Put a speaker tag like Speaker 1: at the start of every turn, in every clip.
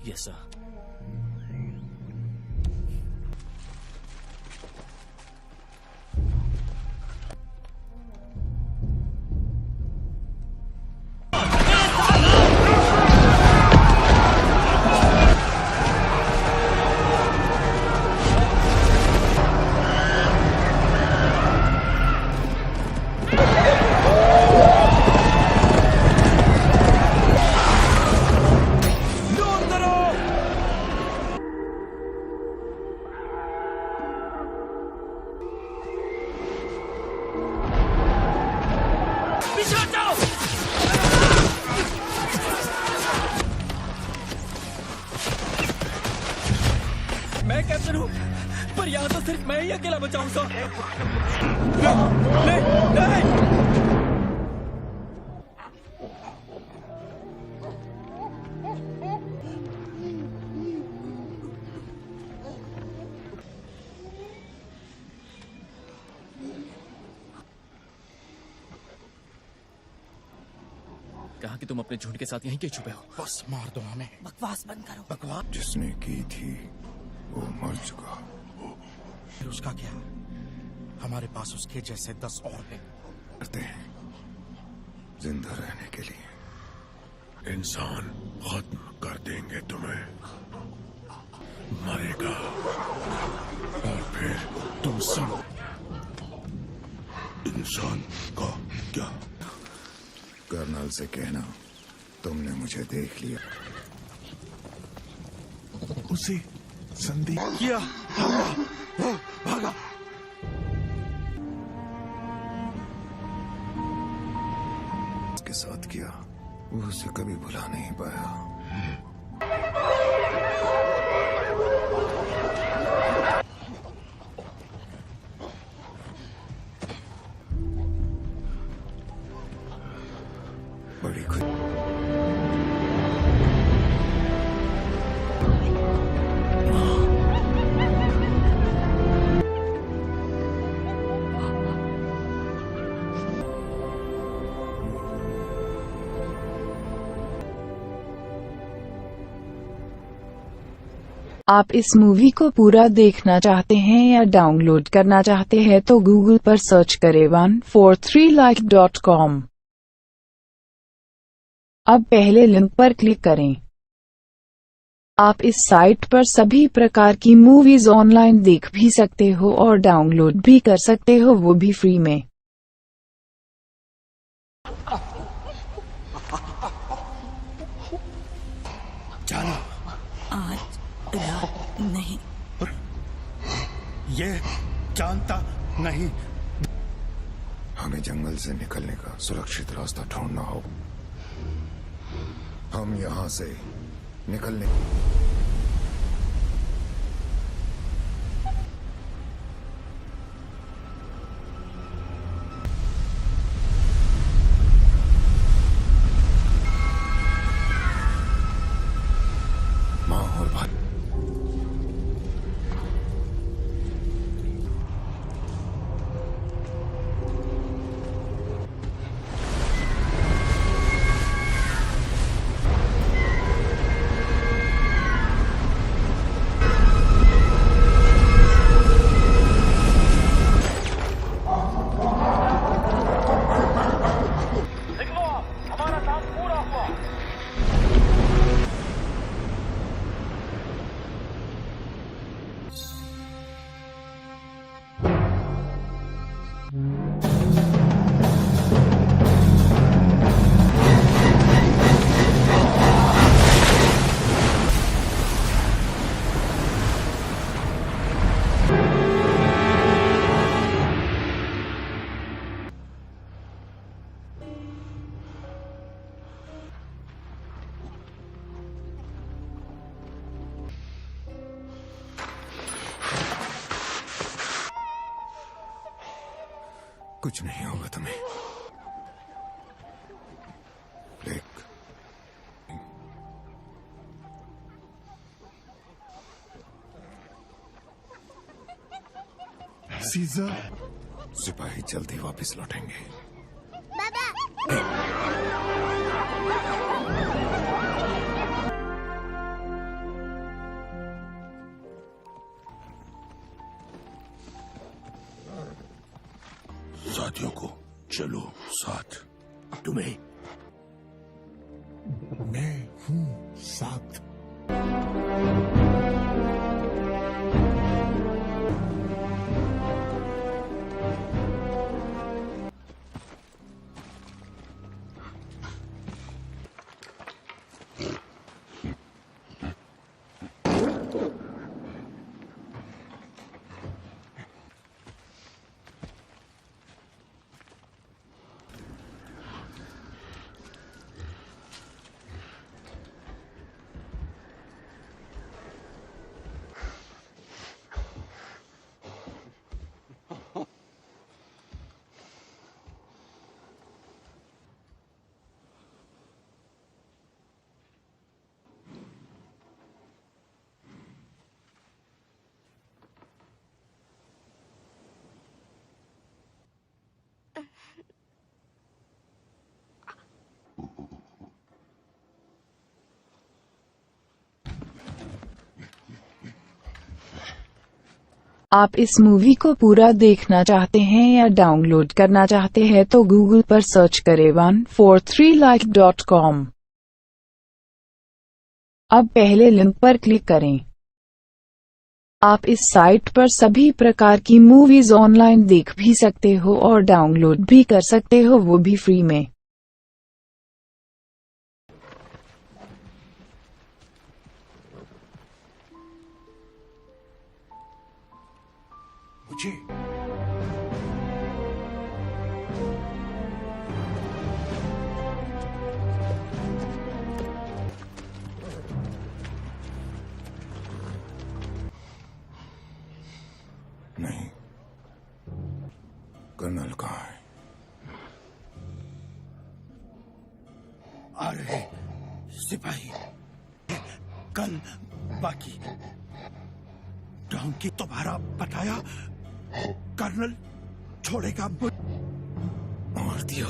Speaker 1: Yes sir. मैं captain हूँ, पर यहाँ तो सिर्फ मैं ही अकेला बचाऊंगा। नहीं, नहीं। कहा कि तुम अपने झुंड के साथ यहीं के छुपे हो।
Speaker 2: बस मार दो हमें।
Speaker 3: बकवास बंद करो।
Speaker 2: बकवास
Speaker 4: जिसने की थी वो मर चुका।
Speaker 2: फिर उसका क्या? हमारे पास उसके जैसे 10 और हैं।
Speaker 4: करते हैं जिंदा रहने के लिए।
Speaker 5: इंसान खत्म कर देंगे तुम्हें, मरेगा और फिर तुम सब। इंसान का क्या?
Speaker 4: कर्नल से कहना तुमने मुझे देख लिया।
Speaker 5: उसे संदेह
Speaker 2: किया भागा।
Speaker 4: के साथ किया वो उसे कभी भुला नहीं पाया। बड़ी खुद
Speaker 6: आप इस मूवी को पूरा देखना चाहते हैं या डाउनलोड करना चाहते हैं तो गूगल पर सर्च करें 143like.com। अब पहले लिंक पर क्लिक करें। आप इस साइट पर सभी प्रकार की मूवीज ऑनलाइन देख भी सकते हो और डाउनलोड भी कर सकते हो, वो भी फ्री में।
Speaker 2: जाना
Speaker 3: आज रात नहीं।
Speaker 2: ये जानता नहीं।
Speaker 4: हमें जंगल से निकलने का सुरक्षित रास्ता ढूंढना होगा। हम यहाँ से निकलने माँ और भाई कुछ नहीं होगा तुम्हें। ब्लेक,
Speaker 5: सीजर,
Speaker 4: सिपाही जल्दी वापस लौटेंगे।
Speaker 5: अपराधियों को। चलो साथ।
Speaker 1: तुम्हें
Speaker 5: मैं हूँ साथ।
Speaker 6: आप इस मूवी को पूरा देखना चाहते हैं या डाउनलोड करना चाहते हैं तो गूगल पर सर्च करें 143like.com। अब पहले लिंक पर क्लिक करें। आप इस साइट पर सभी प्रकार की मूवीज ऑनलाइन देख भी सकते हो और डाउनलोड भी कर सकते हो, वो भी फ्री में।
Speaker 5: मुझे
Speaker 4: नहीं, कर्नल कहाँ है?
Speaker 2: आ रहे सिपाही कल बाकी डॉन्की तुम्हारा बताया कर्नल छोड़ेगा
Speaker 4: मार दिया।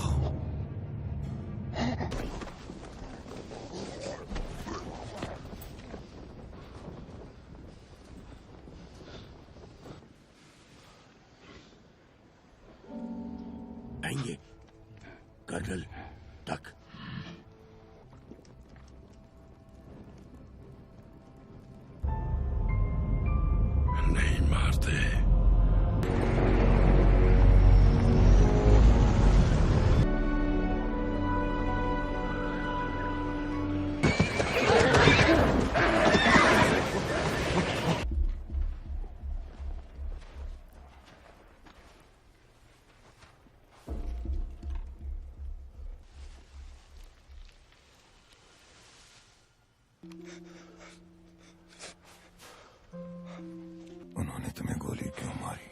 Speaker 2: आएंगे कर्नल तक।
Speaker 5: नहीं मारते।
Speaker 4: उन्होंने तुम्हें गोली क्यों मारी?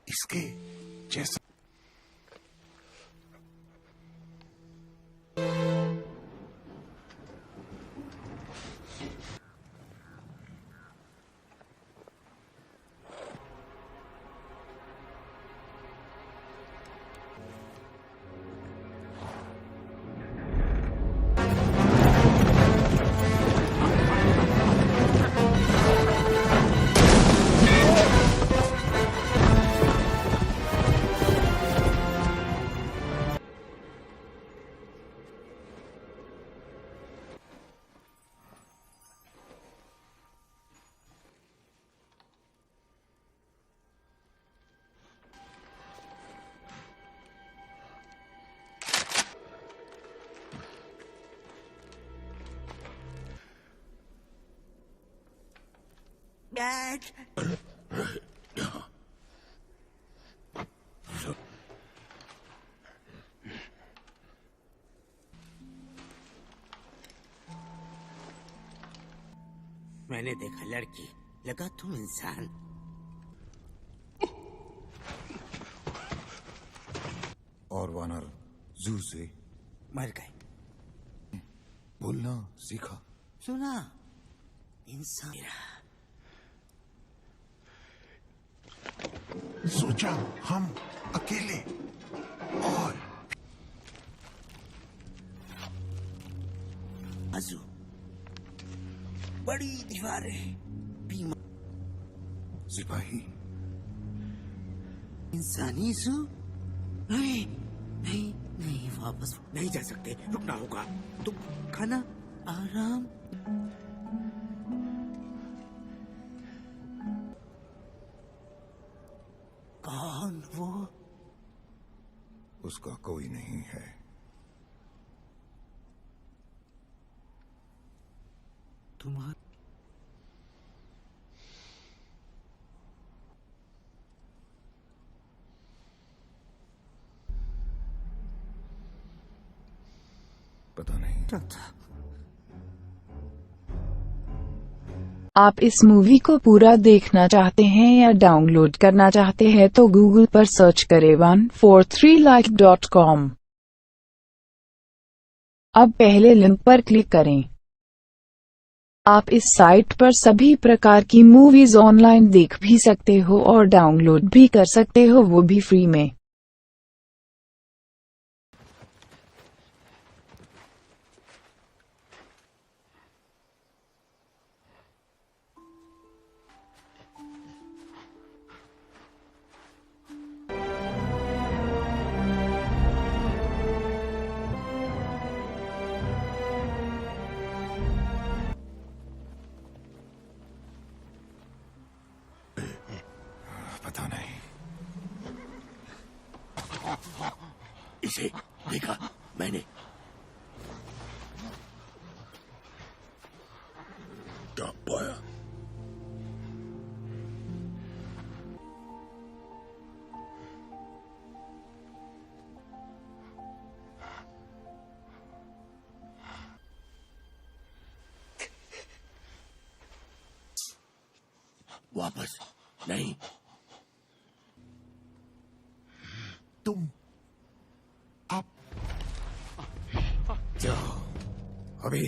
Speaker 5: इसके जैसा
Speaker 3: डैड, मैंने देखा लड़की, लगा तुम इंसान।
Speaker 4: और वानर जू से
Speaker 3: मर गए।
Speaker 4: बोलना सीखा।
Speaker 3: सुना, इंसान मेरा।
Speaker 5: सोचा हम अकेले और
Speaker 3: आजू बड़ी दीवारें, बीमा
Speaker 4: सिपाही
Speaker 3: इंसानी सू? नहीं नहीं नहीं, वापस नहीं जा सकते, रुकना होगा। तुम खाना आराम। कौन वो?
Speaker 4: उसका कोई नहीं है।
Speaker 3: तुम्हारा
Speaker 4: पता नहीं।
Speaker 6: आप इस मूवी को पूरा देखना चाहते हैं या डाउनलोड करना चाहते हैं तो गूगल पर सर्च करें 143like.com। अब पहले लिंक पर क्लिक करें। आप इस साइट पर सभी प्रकार की मूवीज ऑनलाइन देख भी सकते हो और डाउनलोड भी कर सकते हो, वो भी फ्री में।
Speaker 4: पता नहीं।
Speaker 3: इसे देखा मैंने।
Speaker 5: क्या पाया?
Speaker 3: वापस नहीं।
Speaker 5: तुम आप
Speaker 4: जाओ अभी।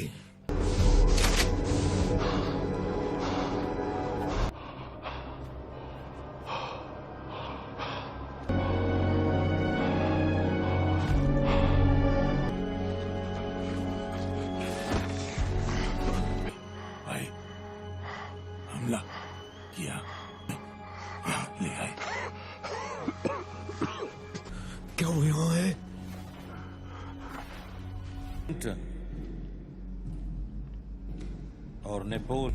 Speaker 5: आए, हमला किया, यहाँ ले आए।
Speaker 4: क्या वो यहाँ है?
Speaker 2: और नेपोल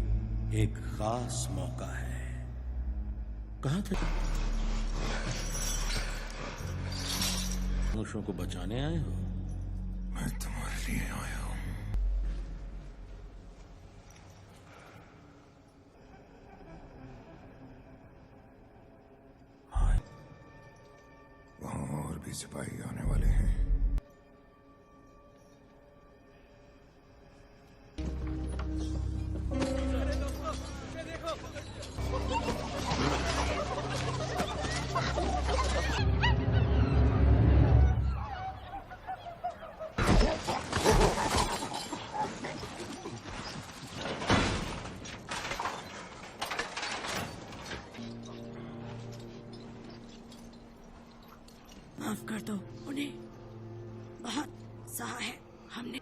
Speaker 2: एक खास मौका है। कहाँ थे? मनुष्यों को बचाने आए हो?
Speaker 4: मैं तुम्हारे लिए आया हूँ। वहाँ और भी सिपाही आने वाले हैं।
Speaker 3: माफ कर दो उन्हें, बहुत सहा है हमने।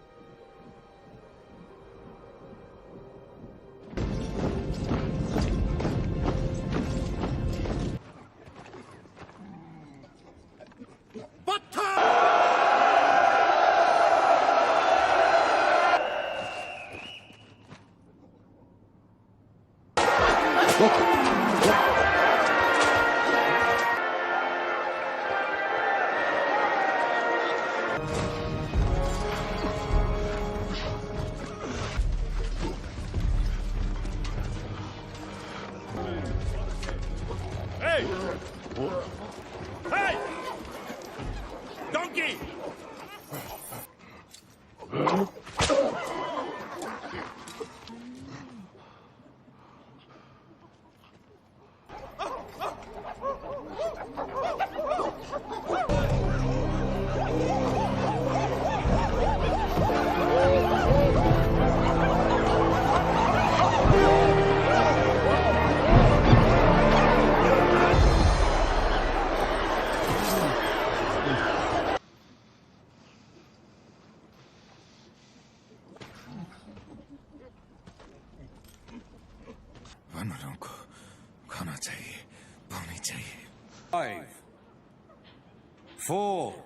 Speaker 3: वानरों को
Speaker 4: खाना चाहिए, पानी चाहिए।
Speaker 7: 5, 4,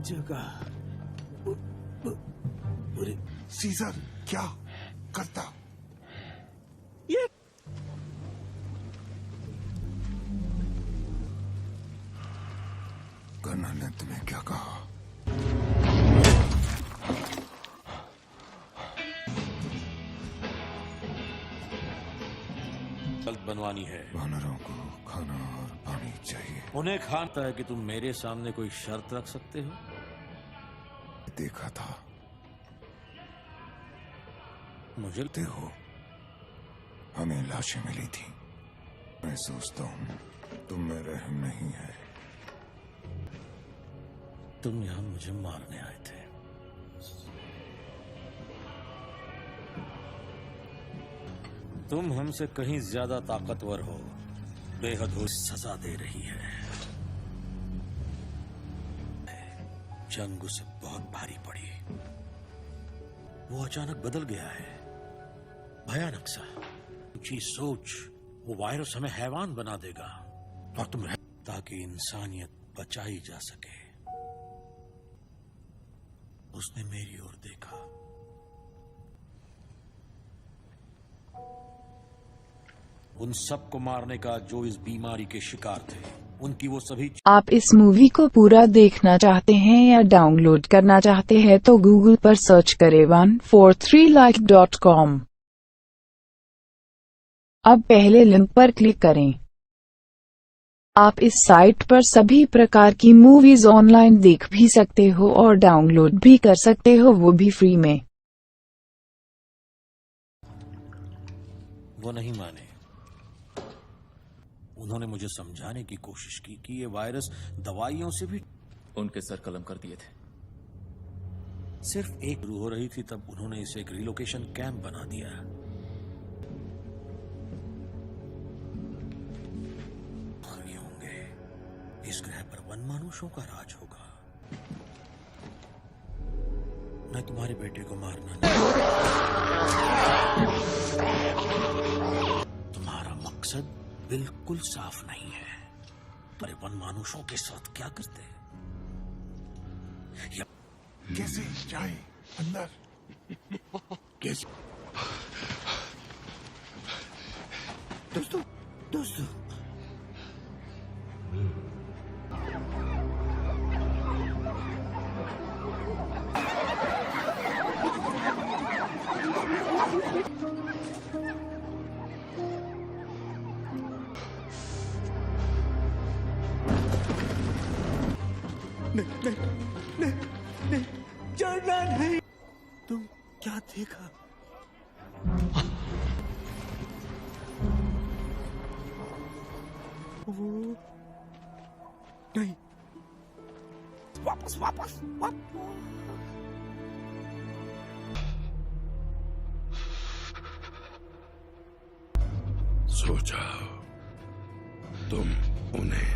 Speaker 3: जगह पूरे
Speaker 5: सीजर क्या करता?
Speaker 3: ये
Speaker 4: कर्नल ने तुम्हें क्या कहा?
Speaker 7: जल्द बनवानी है।
Speaker 4: वानरों को खाना और पानी चाहिए।
Speaker 7: उन्हें खाना है कि तुम मेरे सामने कोई शर्त रख सकते हो?
Speaker 4: देखा था।
Speaker 7: मुझे
Speaker 4: देखते हो, हमें लाशें मिली थी। मैं सोचता हूँ तुम में रहम नहीं है।
Speaker 7: तुम यहां मुझे मारने आए थे। तुम हमसे कहीं ज्यादा ताकतवर हो, बेहद हो सजा दे रही है। जंग उसे बहुत भारी पड़ी। वो अचानक बदल गया है, भयानक सा। ऊंची सोच, वो वायरस हमें हैवान बना देगा और तुम ताकि इंसानियत बचाई जा सके। उसने मेरी ओर देखा। उन सबको मारने का जो इस बीमारी के शिकार थे, उनकी वो सभी
Speaker 6: आप इस मूवी को पूरा देखना चाहते हैं या डाउनलोड करना चाहते हैं तो गूगल पर सर्च करें 143like.com। अब पहले लिंक पर क्लिक करें। आप इस साइट पर सभी प्रकार की मूवीज ऑनलाइन देख भी सकते हो और डाउनलोड भी कर सकते हो, वो भी फ्री में।
Speaker 7: वो नहीं माने। उन्होंने मुझे समझाने की कोशिश की कि ये वायरस दवाइयों से भी।
Speaker 1: उनके सर कलम कर दिए थे।
Speaker 7: सिर्फ एक हो रही थी तब उन्होंने इसे एक रिलोकेशन कैंप बना दिया। नहीं होंगे, इस ग्रह पर वनमानुषों का राज होगा। मैं तुम्हारे बेटे को मारना नहीं। तुम्हारा मकसद बिल्कुल साफ नहीं है। पर वनमानुषों के साथ क्या करते?
Speaker 5: कैसे जाए अंदर? कैसे?
Speaker 3: दोस्तों दोस्तों नहीं, चढ़ना नहीं। तुम क्या देखा? वो नहीं, वापस वापस वापस।
Speaker 5: सो जाओ, तुम उन्हें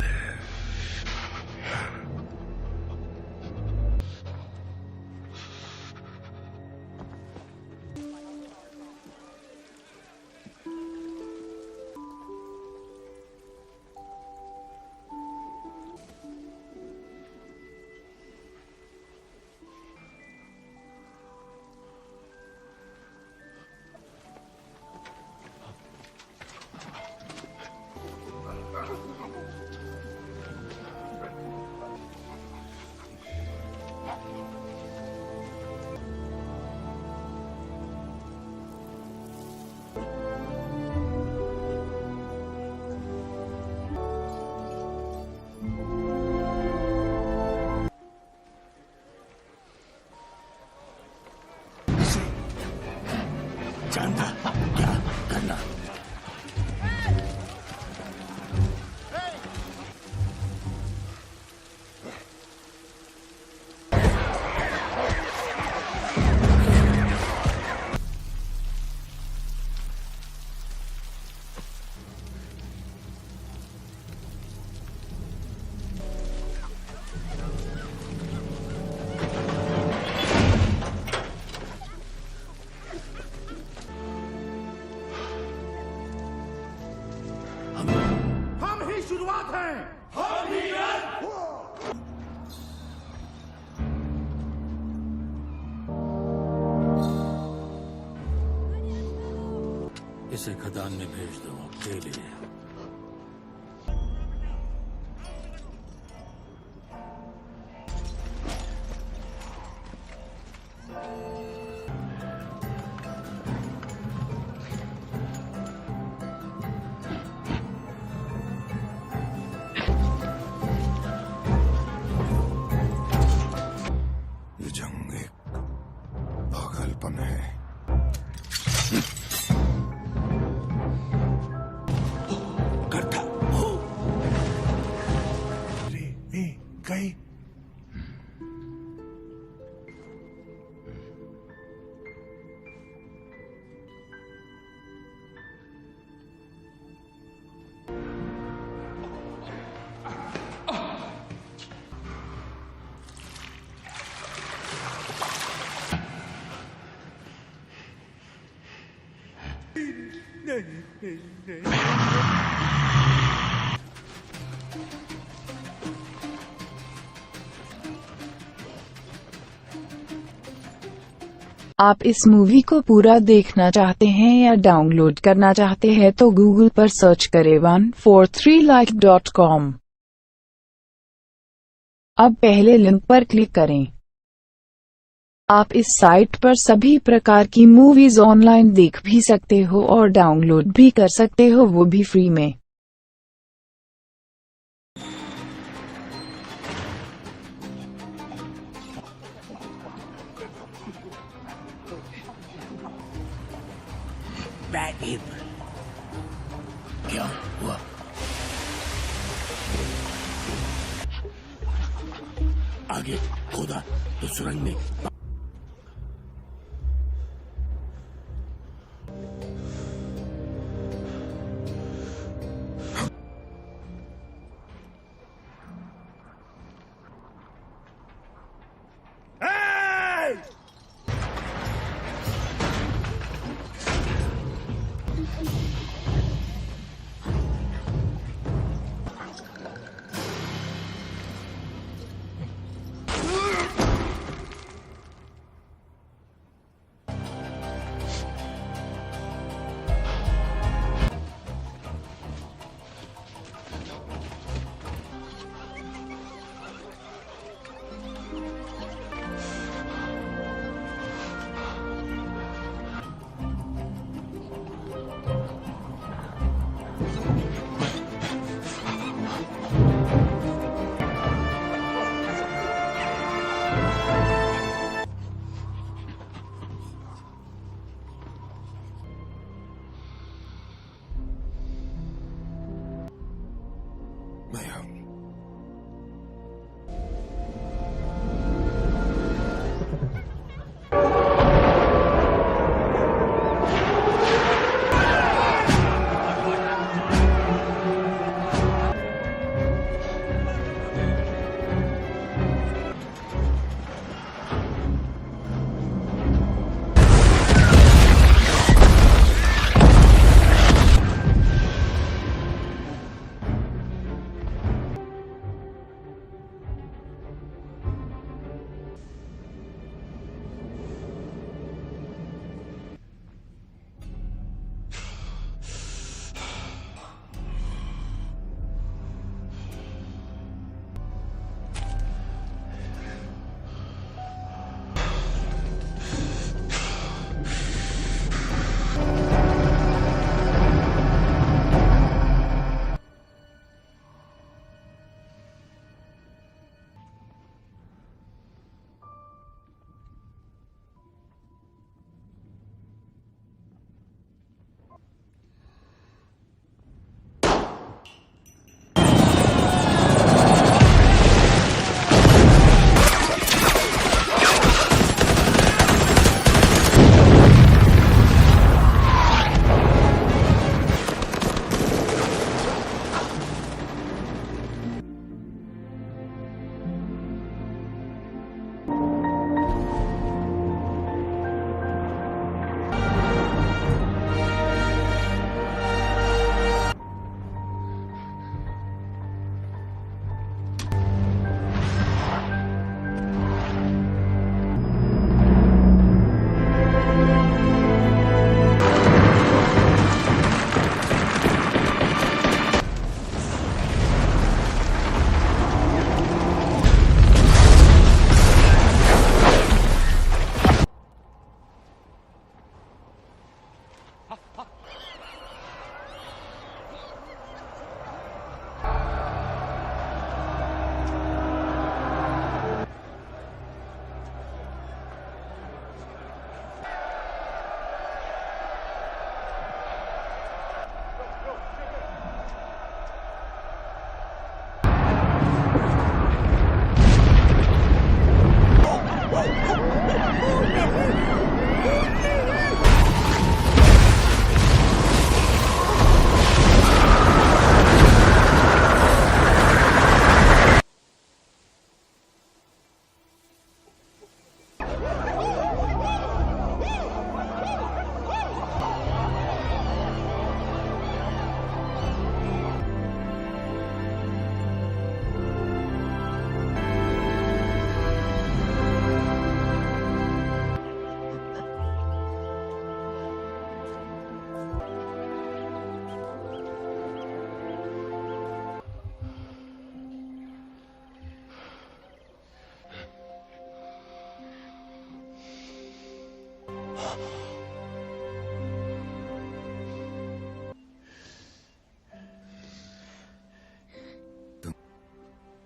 Speaker 7: इसे खदान में भेज दो अकेले।
Speaker 4: ये जंग एक पागलपन है।
Speaker 3: करता
Speaker 5: रे गई।
Speaker 6: आप इस मूवी को पूरा देखना चाहते हैं या डाउनलोड करना चाहते हैं तो गूगल पर सर्च करें 143like.com। अब पहले लिंक पर क्लिक करें। आप इस साइट पर सभी प्रकार की मूवीज ऑनलाइन देख भी सकते हो और डाउनलोड भी कर सकते हो, वो भी फ्री में।
Speaker 3: Bad Apple. क्या हुआ?
Speaker 7: आगे खोदा तो सुरंग में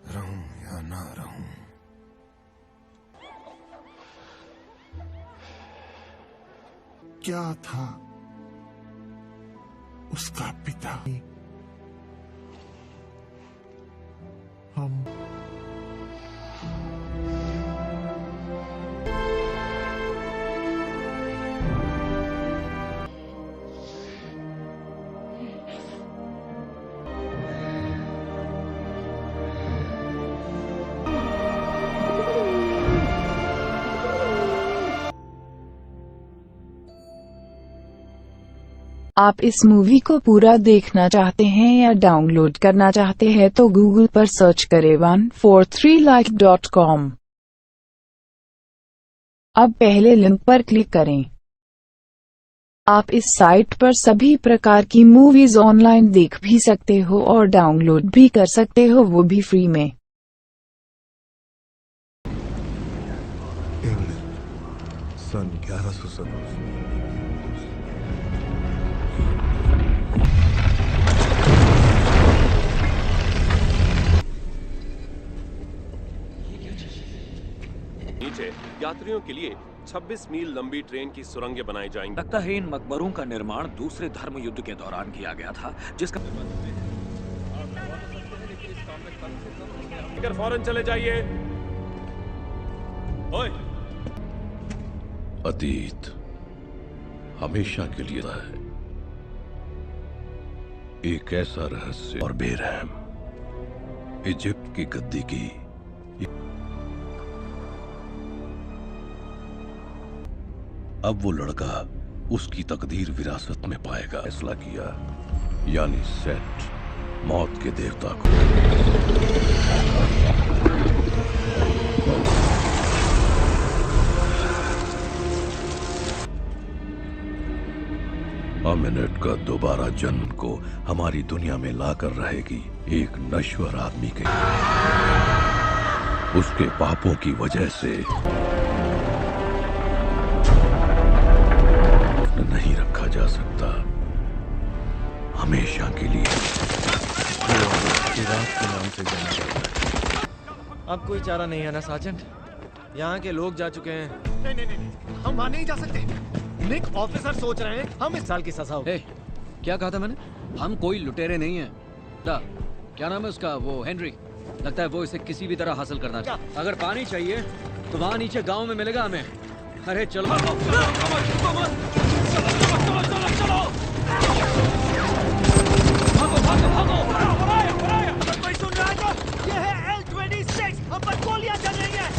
Speaker 4: रहूं या ना रहूं,
Speaker 5: क्या था उसका पिता? हम
Speaker 6: आप इस मूवी को पूरा देखना चाहते हैं या डाउनलोड करना चाहते हैं तो गूगल पर सर्च करें 143like.com। अब पहले लिंक पर क्लिक करें। आप इस साइट पर सभी प्रकार की मूवीज ऑनलाइन देख भी सकते हो और डाउनलोड भी कर सकते हो, वो भी फ्री में।
Speaker 5: इंग्लैंड सन 1170।
Speaker 8: नीचे यात्रियों के लिए 26 मील लंबी ट्रेन की सुरंगें बनाई जाएंगी।
Speaker 9: लगता है इन मकबरों का निर्माण दूसरे धर्म युद्ध के दौरान किया गया था, जिसका
Speaker 8: फौरन चले जाइए। ओए,
Speaker 7: अतीत हमेशा के लिए है एक ऐसा रहस्य और बेरहम। इजिप्ट की गद्दी की अब वो लड़का उसकी तकदीर विरासत में पाएगा, फैसला किया, यानी सेट मौत के देवता को। अमिनेट का दोबारा जन्म को हमारी दुनिया में लाकर रहेगी एक नश्वर आदमी के। उसके पापों की वजह से नहीं रखा जा सकता हमेशा के लिए।
Speaker 1: इराक के नाम से जाना जाता है। अब कोई चारा नहीं है ना साजन? यहाँ के लोग जा चुके हैं।
Speaker 2: नहीं, हम वहां नहीं जा सकते। निक ऑफिसर सोच रहे हैं हम इस साल की सजा हो।
Speaker 10: क्या कहा था मैंने? हम कोई लुटेरे नहीं हैं। क्या नाम है उसका? वो हेनरी। लगता है वो इसे किसी भी तरह हासिल करना चाहता। अगर पानी चाहिए तो वहाँ नीचे गांव में मिलेगा हमें। अरे चलो
Speaker 1: भागो भागो भागो। कोई सुन रहा है तो? ये है L-26, हम पर गोलियां चल रही हैं।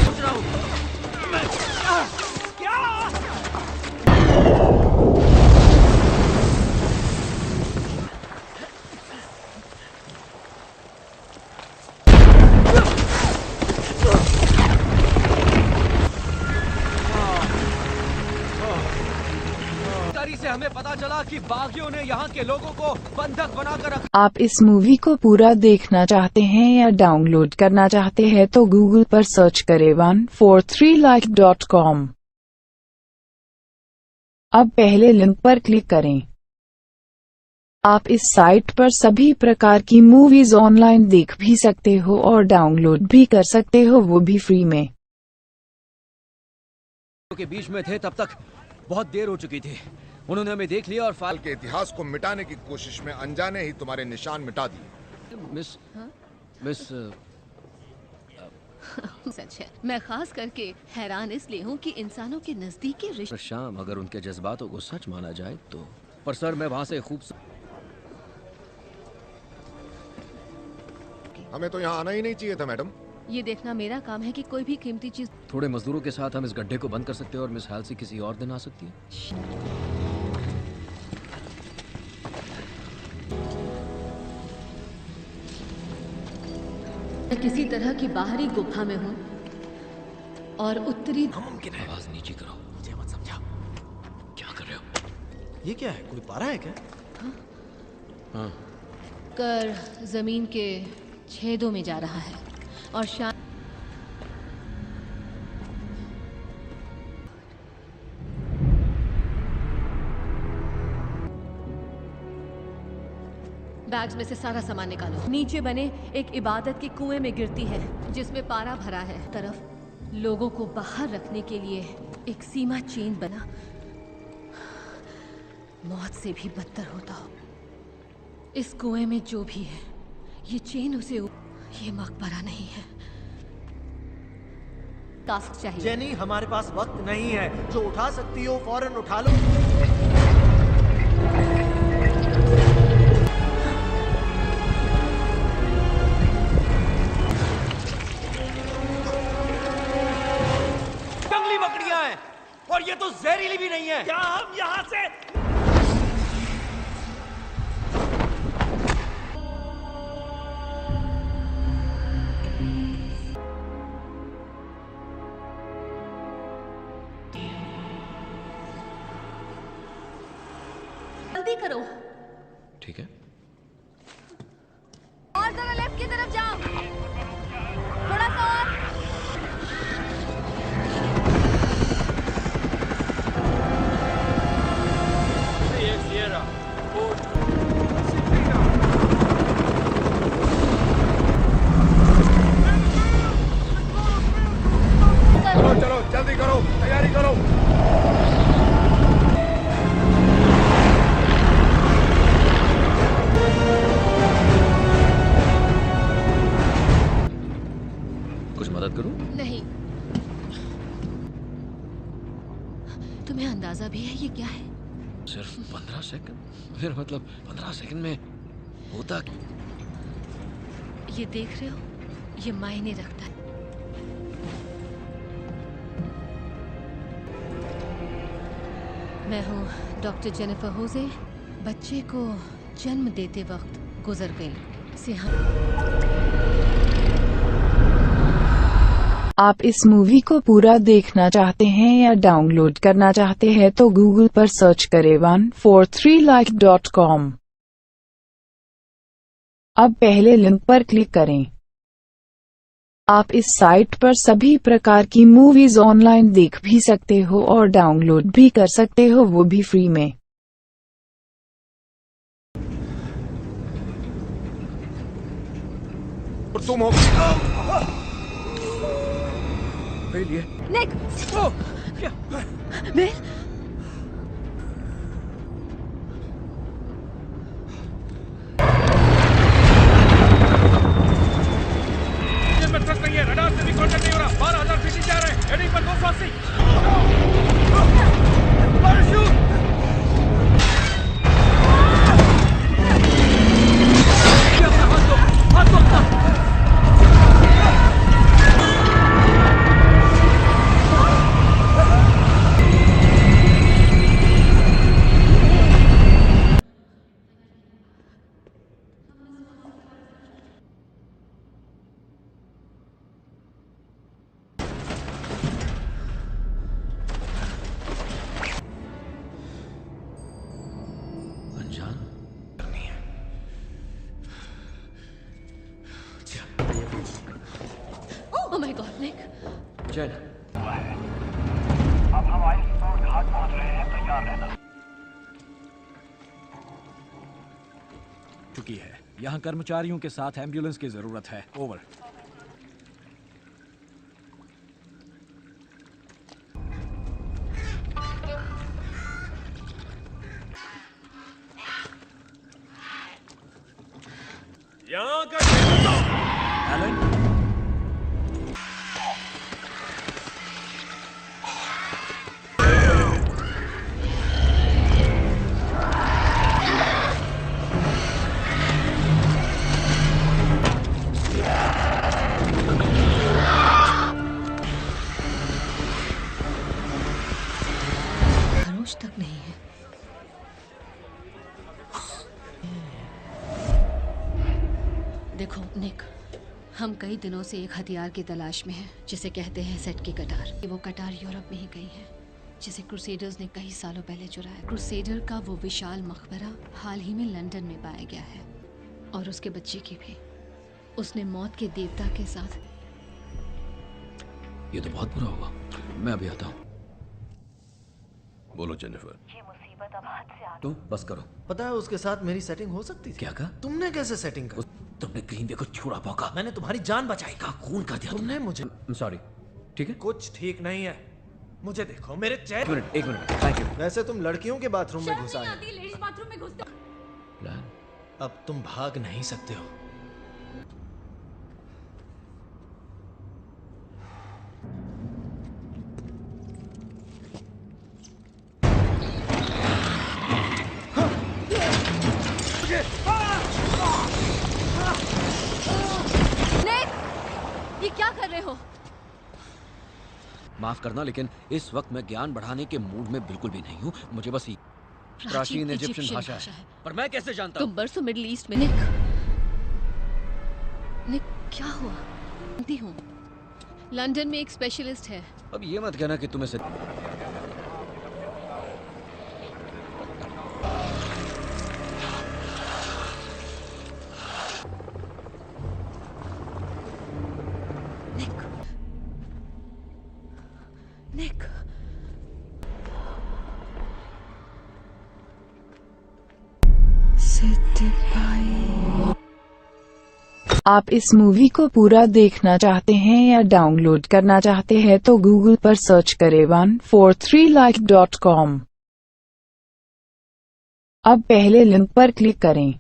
Speaker 1: सोच रहा हूँ क्या? से हमें पता चला कि बागियों ने यहाँ के लोगों को बंधक बनाकर रखा।
Speaker 6: आप इस मूवी को पूरा देखना चाहते हैं या डाउनलोड करना चाहते हैं तो गूगल पर सर्च करें 143like.com। अब पहले लिंक पर क्लिक करें। आप इस साइट पर सभी प्रकार की मूवीज ऑनलाइन देख भी सकते हो और डाउनलोड भी कर सकते हो, वो भी फ्री में।
Speaker 10: के बीच में थे तब तक बहुत देर हो चुकी थी। उन्होंने हमें देख लिया और फाइल
Speaker 11: के इतिहास को मिटाने की कोशिश में अनजाने ही तुम्हारे निशान मिटा दिए।
Speaker 10: मिस
Speaker 12: सच है, मैं खास करके हैरान इसलिए हूँ कि इंसानों के नजदीकी रिश्ते।
Speaker 10: शाम अगर उनके जज्बातों को सच माना जाए तो। पर सर मैं वहाँ से खूब।
Speaker 11: हमें तो यहाँ आना ही नहीं चाहिए था मैडम।
Speaker 12: ये देखना मेरा काम है कि कोई भी कीमती चीज।
Speaker 10: थोड़े मजदूरों के साथ हम इस गड्ढे को बंद कर सकते हैं और मिस हालसी किसी और दिन आ सकती है।
Speaker 12: मैं किसी तरह की बाहरी गुफा में हूँ और उत्तरी।
Speaker 10: मुमकिन है। आवाज नीचे करो, मुझे मत समझा। क्या कर रहे हो?
Speaker 2: ये क्या है? कोई पारा है क्या?
Speaker 10: हाँ।
Speaker 12: कर जमीन के छेदों में जा रहा है और बैग्स में से सारा सामान निकालो। नीचे बने एक इबादत के कुएं में गिरती है जिसमें पारा भरा है। तरफ लोगों को बाहर रखने के लिए एक सीमा चेन बना, मौत से भी बदतर होता हो। इस कुएं में जो भी है, ये चेन उसे ये मकबरा नहीं है। टास्क चाहिए।
Speaker 1: जेनी, हमारे पास वक्त नहीं है। जो उठा सकती हो फौरन उठा लो। जंगली बकरियां हैं और ये तो जहरीली भी नहीं है। क्या हम यहाँ से
Speaker 12: जल्दी करो।
Speaker 10: ठीक है,
Speaker 12: और जरा लेफ्ट की तरफ जाओ, थोड़ा सा और।
Speaker 11: चलो चलो जल्दी करो, तैयारी करो।
Speaker 10: कुछ मदद करूं?
Speaker 12: नहीं। तुम्हें अंदाजा भी है ये क्या है?
Speaker 10: सिर्फ 15 सेकंड? फिर मतलब 15 सेकंड में होता क्या?
Speaker 12: ये देख रहे हो, ये मायने रखता है। मैं हूँ डॉक्टर जेनिफर होजे। बच्चे को जन्म देते वक्त गुजर गई।
Speaker 6: आप इस मूवी को पूरा देखना चाहते हैं या डाउनलोड करना चाहते हैं तो गूगल पर सर्च करें 143like.com। अब पहले लिंक पर क्लिक करें। आप इस साइट पर सभी प्रकार की मूवीज ऑनलाइन देख भी सकते हो और डाउनलोड भी कर सकते हो, वो भी फ्री में।
Speaker 11: और तुम हो
Speaker 12: निक! बिल!
Speaker 11: में ट्रक नहीं है, रडार से भी कांटेक्ट नहीं हो रहा। 12,000 फीट जा रहे हैं, हेडिंग पर 280। Parachute!
Speaker 12: Oh my God, Nick!
Speaker 10: चल।
Speaker 13: अब हम आइसबर्ग घाट पहुंच रहे हैं, तैयार रहना।
Speaker 9: चुकी है। यहाँ कर्मचारियों के साथ एम्बुलेंस की जरूरत है। ओवर।
Speaker 8: यहाँ का
Speaker 9: एलन,
Speaker 12: खरोच तक नहीं है। देखो निक, हम कई दिनों से एक हथियार की तलाश में हैं जिसे कहते हैं सेट की कटार। वो कटार यूरोप में ही गई है जिसे क्रूसेडर्स ने कई सालों पहले चुराया। क्रूसेडर का वो विशाल मकबरा हाल ही में लंदन में पाया गया है, और उसके बच्चे की भी। उसने मौत के देवता के साथ।
Speaker 10: ये तो बहुत बुरा हुआ। मैं अभी आता हूँ।
Speaker 8: बोलो जेनिफर।
Speaker 13: ये मुसीबत
Speaker 12: मुसीबत अब हद से आगे।
Speaker 10: तुम बस करो।
Speaker 1: पता है उसके साथ मेरी सेटिंग हो सकती थी।
Speaker 10: क्या कहा?
Speaker 1: तुमने कैसे सेटिंग कर?
Speaker 10: तुमने कहीं देखो छुड़ा भौंका।
Speaker 1: मैंने तुम्हारी जान बचाई।
Speaker 10: का खून कर दिया
Speaker 1: तुमने मुझे।
Speaker 10: सॉरी। ठीक है,
Speaker 1: कुछ ठीक नहीं है। मुझे देखो, मेरे चेहरे।
Speaker 10: एक मिनट, थैंक यू।
Speaker 1: वैसे तुम लड़कियों के बाथरूम में घुसा है।
Speaker 12: लेडीज बाथरूम में घुसते।
Speaker 1: अब तुम भाग नहीं सकते हो।
Speaker 12: ये क्या कर रहे हो?
Speaker 10: माफ करना, लेकिन इस वक्त मैं ज्ञान बढ़ाने के मूड में बिल्कुल भी नहीं हूँ। मुझे बस प्राचीन इजिप्शियन भाषा है, पर मैं कैसे जानता?
Speaker 12: तुम बरसों मिडिल ईस्ट में। निक क्या हुआ? जानती हूँ, लंदन में एक स्पेशलिस्ट है।
Speaker 10: अब ये मत कहना कि तुम्हें से...
Speaker 12: निक,
Speaker 6: आप इस मूवी को पूरा देखना चाहते हैं या डाउनलोड करना चाहते हैं तो गूगल पर सर्च करें 143like.com। अब पहले लिंक पर क्लिक करें।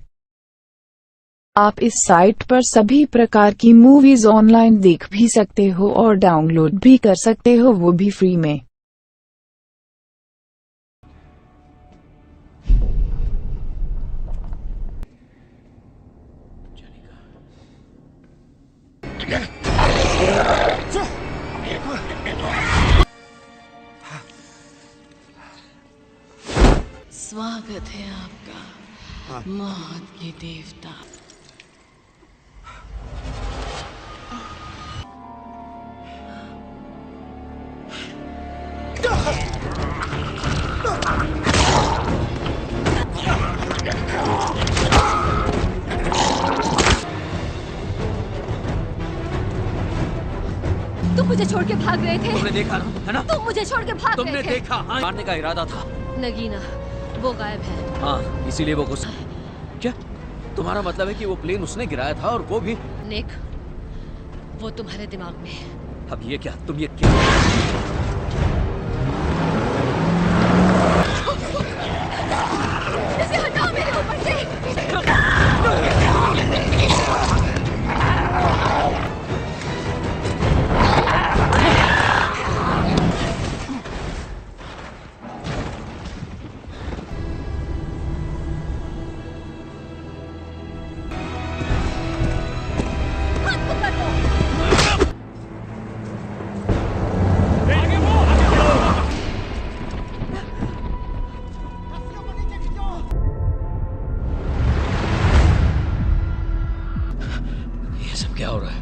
Speaker 6: आप इस साइट पर सभी प्रकार की मूवीज ऑनलाइन देख भी सकते हो और डाउनलोड भी कर सकते हो, वो भी फ्री में।
Speaker 12: स्वागत है आपका मौत के देवता। तुम मुझे छोड़ के भाग रहे थे।
Speaker 10: तुमने देखा ना, है ना?
Speaker 12: तुम मुझे छोड़ के भाग
Speaker 10: तुमने
Speaker 12: रहे थे।
Speaker 10: देखा, हाँ, मारने का इरादा था।
Speaker 12: नगीना वो गायब है।
Speaker 10: हाँ, इसीलिए वो गुस्सा। क्या तुम्हारा मतलब है कि वो प्लेन उसने गिराया था और वो भी?
Speaker 12: निक, वो तुम्हारे दिमाग में है।
Speaker 10: अब ये क्या? तुम ये क्या?
Speaker 12: इसे हटाओ मेरे ऊपर से।
Speaker 10: ये सब क्या हो रहा है?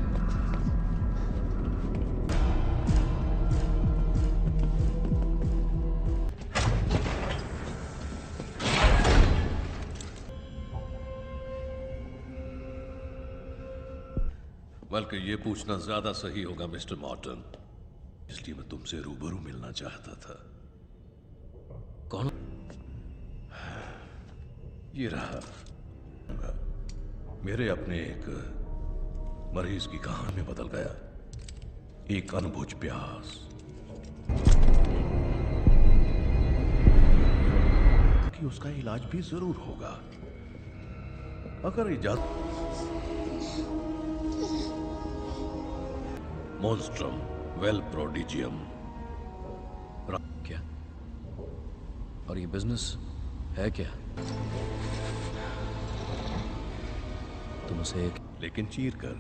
Speaker 14: बल्कि ये पूछना ज्यादा सही होगा मिस्टर मॉर्टन, इसलिए मैं तुमसे रूबरू मिलना चाहता था।
Speaker 10: कौन?
Speaker 14: ये रहा, मेरे अपने एक मरीज की कहानी में बदल गया। एक अनबुझ प्यास कि उसका इलाज भी जरूर होगा अगर इजाजत। मोन्स्ट्रम वेल प्रोडिजियम।
Speaker 10: क्या? और ये बिजनेस है क्या? तुम उसे एक
Speaker 14: लेकिन चीर कर।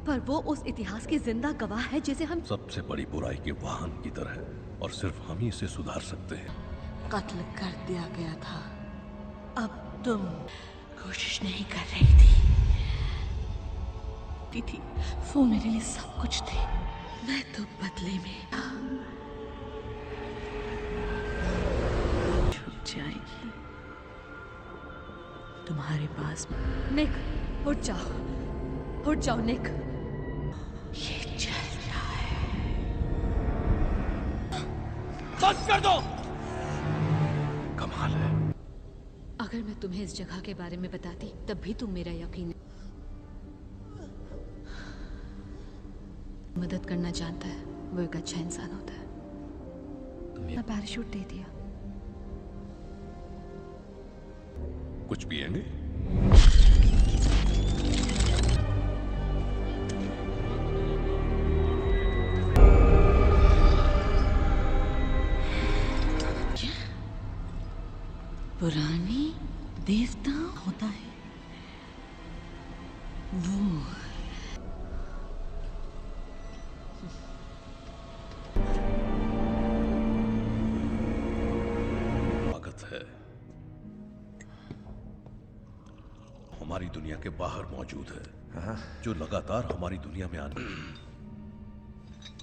Speaker 12: पर वो उस इतिहास की जिंदा गवाह है जिसे हम
Speaker 14: सबसे बड़ी बुराई के वाहन की तरह, और सिर्फ हम ही इसे सुधार सकते हैं।
Speaker 12: कत्ल कर दिया गया था। अब तुम कोशिश नहीं कर रही थी। वो मेरे लिए सब कुछ थे। मैं तो बदले में छूट जाएगी तुम्हारे पास। निक उठ जाओ निक। ये चलता है।
Speaker 10: बंद कर दो।
Speaker 14: कमाल है।
Speaker 12: अगर मैं तुम्हें इस जगह के बारे में बताती तब भी तुम मेरा यकीन मदद करना जानता है, वो एक अच्छा इंसान होता है। मैं पैराशूट दे दिया।
Speaker 14: कुछ पिएंगे?
Speaker 12: पुरानी देवता होता है वो।
Speaker 14: स्वागत है। हमारी दुनिया के बाहर मौजूद है, जो लगातार हमारी दुनिया में आने।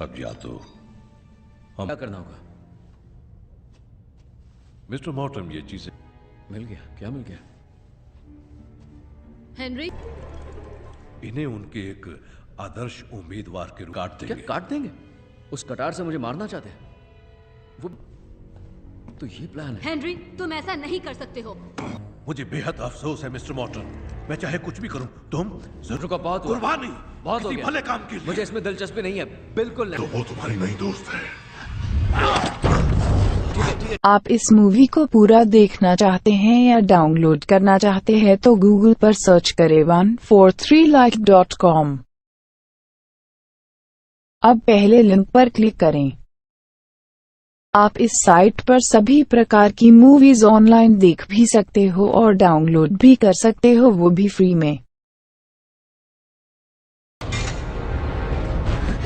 Speaker 14: अब या तो हम
Speaker 10: क्या करना होगा?
Speaker 14: मिस्टर मॉर्टन, ये चीजें
Speaker 10: मिल गया। क्या मिल गया?
Speaker 12: हेनरी,
Speaker 14: इन्हें उनके एक आदर्श उम्मीदवार के रूप काट देंगे।
Speaker 10: क्या काट देंगे? उस कटार से मुझे मारना चाहते हैं वो? तो ये प्लान है।
Speaker 12: हेनरी, तुम ऐसा नहीं कर सकते हो।
Speaker 14: मुझे बेहद अफसोस है मिस्टर मॉर्टन, मैं चाहे कुछ भी करूं, तुम
Speaker 10: जरूर का बहुत हुआ।
Speaker 14: कुर्बानी
Speaker 10: बहुत हो
Speaker 14: किसी
Speaker 10: गया।
Speaker 14: भले काम के लिए।
Speaker 10: मुझे इसमें दिलचस्पी नहीं है, बिल्कुल नहीं।
Speaker 5: तो वो तुम्हारी नई दोस्त है।
Speaker 6: आप इस मूवी को पूरा देखना चाहते हैं या डाउनलोड करना चाहते हैं तो गूगल पर सर्च करें 143like.com। अब पहले लिंक पर क्लिक करें। आप इस साइट पर सभी प्रकार की मूवीज ऑनलाइन देख भी सकते हो और डाउनलोड भी कर सकते हो, वो भी फ्री में।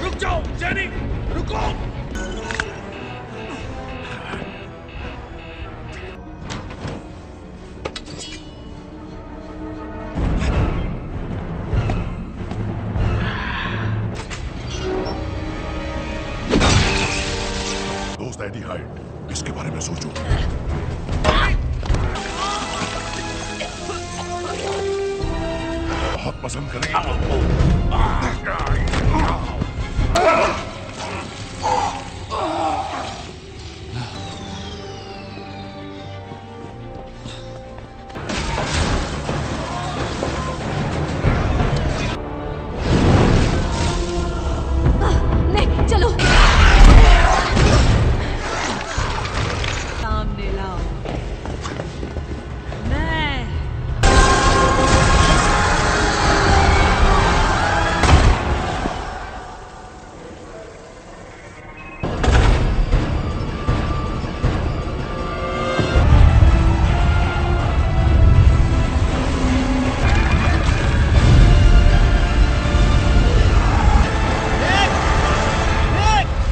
Speaker 11: रुक जाओ जेनी, रुको।
Speaker 5: दोस्त एडी हाइड, इसके बारे में सोचो। बहुत पसंद करेंगे।
Speaker 12: नहीं, चलो सामने लाओ। मैं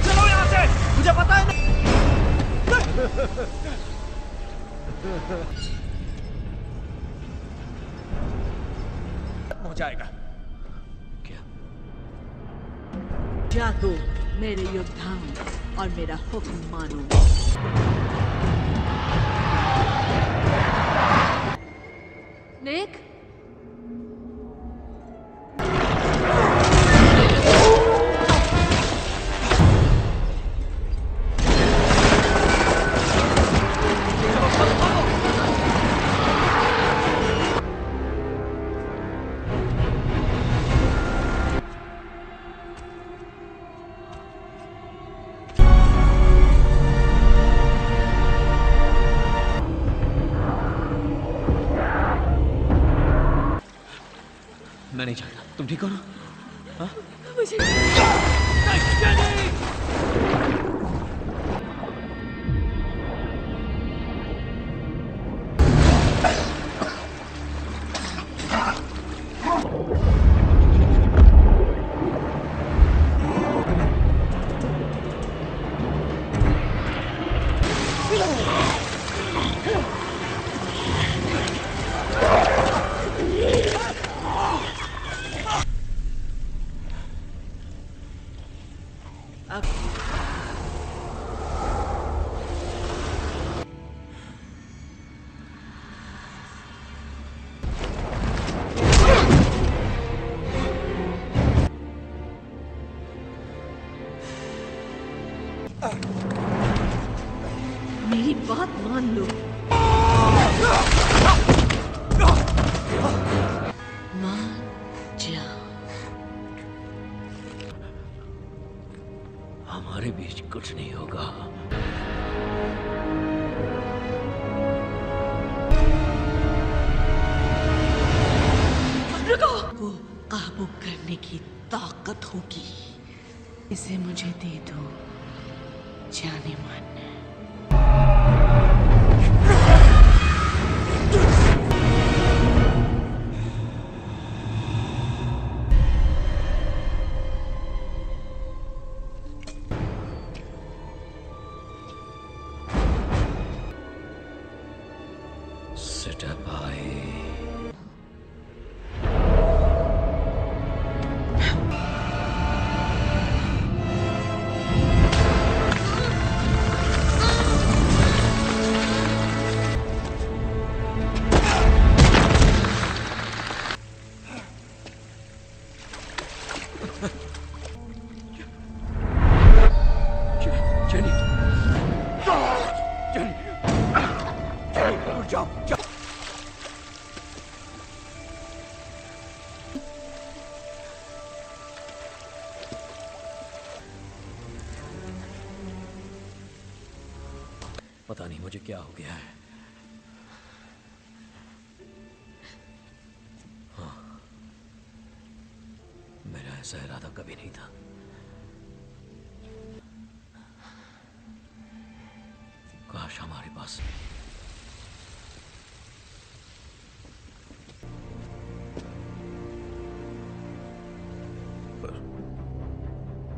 Speaker 11: चलो यहाँ से, मुझे पता है हो जाएगा।
Speaker 15: जागो मेरे योद्धाओं और मेरा हुक्म मानो।
Speaker 12: निक,
Speaker 10: मैं नहीं चाहता। तुम ठीक हो ना? हाँ?
Speaker 12: मुझे
Speaker 15: मेरी बात मान लो।
Speaker 10: हमारे बीच कुछ नहीं होगा।
Speaker 15: को काबू करने की ताकत होगी, इसे मुझे दे दो जाने मन।
Speaker 10: पता नहीं मुझे क्या हो गया है। हाँ, मेरा ऐसा इरादा कभी नहीं था। काश हमारे पास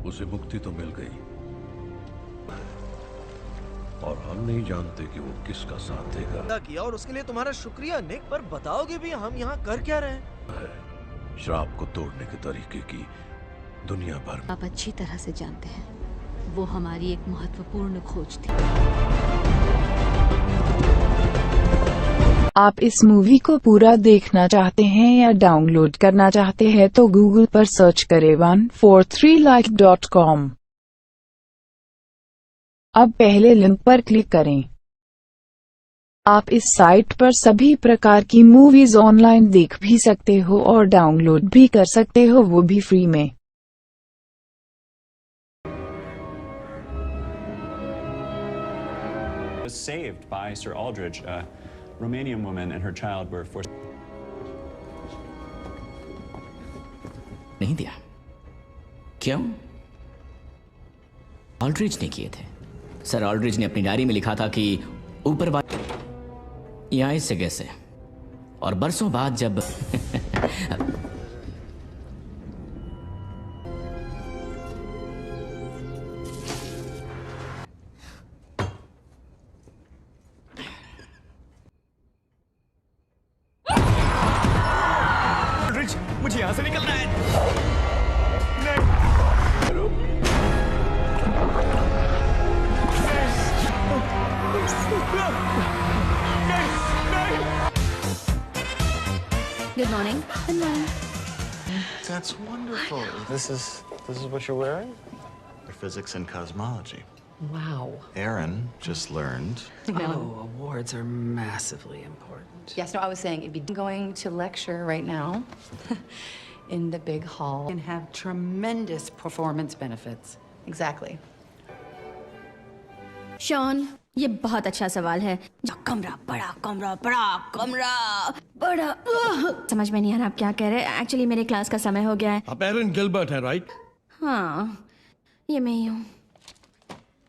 Speaker 14: उसे मुक्ति तो मिल गई, और हम नहीं जानते कि वो किसका साथ देगा।
Speaker 1: किया और उसके लिए तुम्हारा शुक्रिया निक, पर बताओगे भी हम यहाँ कर क्या रहे हैं?
Speaker 14: श्राप को तोड़ने के तरीके की दुनिया भर में
Speaker 12: आप अच्छी तरह से जानते हैं, वो हमारी एक महत्वपूर्ण खोज थी।
Speaker 6: आप इस मूवी को पूरा देखना चाहते हैं या डाउनलोड करना चाहते हैं तो गूगल पर सर्च करें 143like.com। अब पहले लिंक पर क्लिक करें। आप इस साइट पर सभी प्रकार की मूवीज ऑनलाइन देख भी सकते हो और डाउनलोड भी कर सकते हो, वो भी फ्री में।
Speaker 16: Was saved by Sir Aldridge, a Romanian woman and her child were forced.
Speaker 17: नहीं दिया। क्यों? ऑल्ड्रिच ने किए थे। सर ऑल्ड्रिच ने अपनी डायरी में लिखा था कि ऊपर यहाँ इस जगह से, और बरसों बाद जब
Speaker 11: मुझे यहाँ से निकलना है।
Speaker 12: Good morning. Good morning.
Speaker 18: That's wonderful. This is what you're wearing? Physics and cosmology.
Speaker 19: Wow.
Speaker 18: Aaron just learned.
Speaker 19: Oh, awards are massively important.
Speaker 20: Yes, no, I was saying it'd be going to lecture right now in the big hall.
Speaker 19: And have tremendous performance benefits.
Speaker 20: Exactly.
Speaker 21: Shawn, ये बहुत अच्छा सवाल है। कमरा बड़ा, कमरा बड़ा, कमरा बड़ा। समझ में नहीं आ रहा आप क्या कह रहे हैं। एक्चुअली मेरे क्लास का समय हो गया है।
Speaker 14: आप एरन गिलबर्ट हैं, राइट?
Speaker 21: हाँ, ये मैं ही हूँ।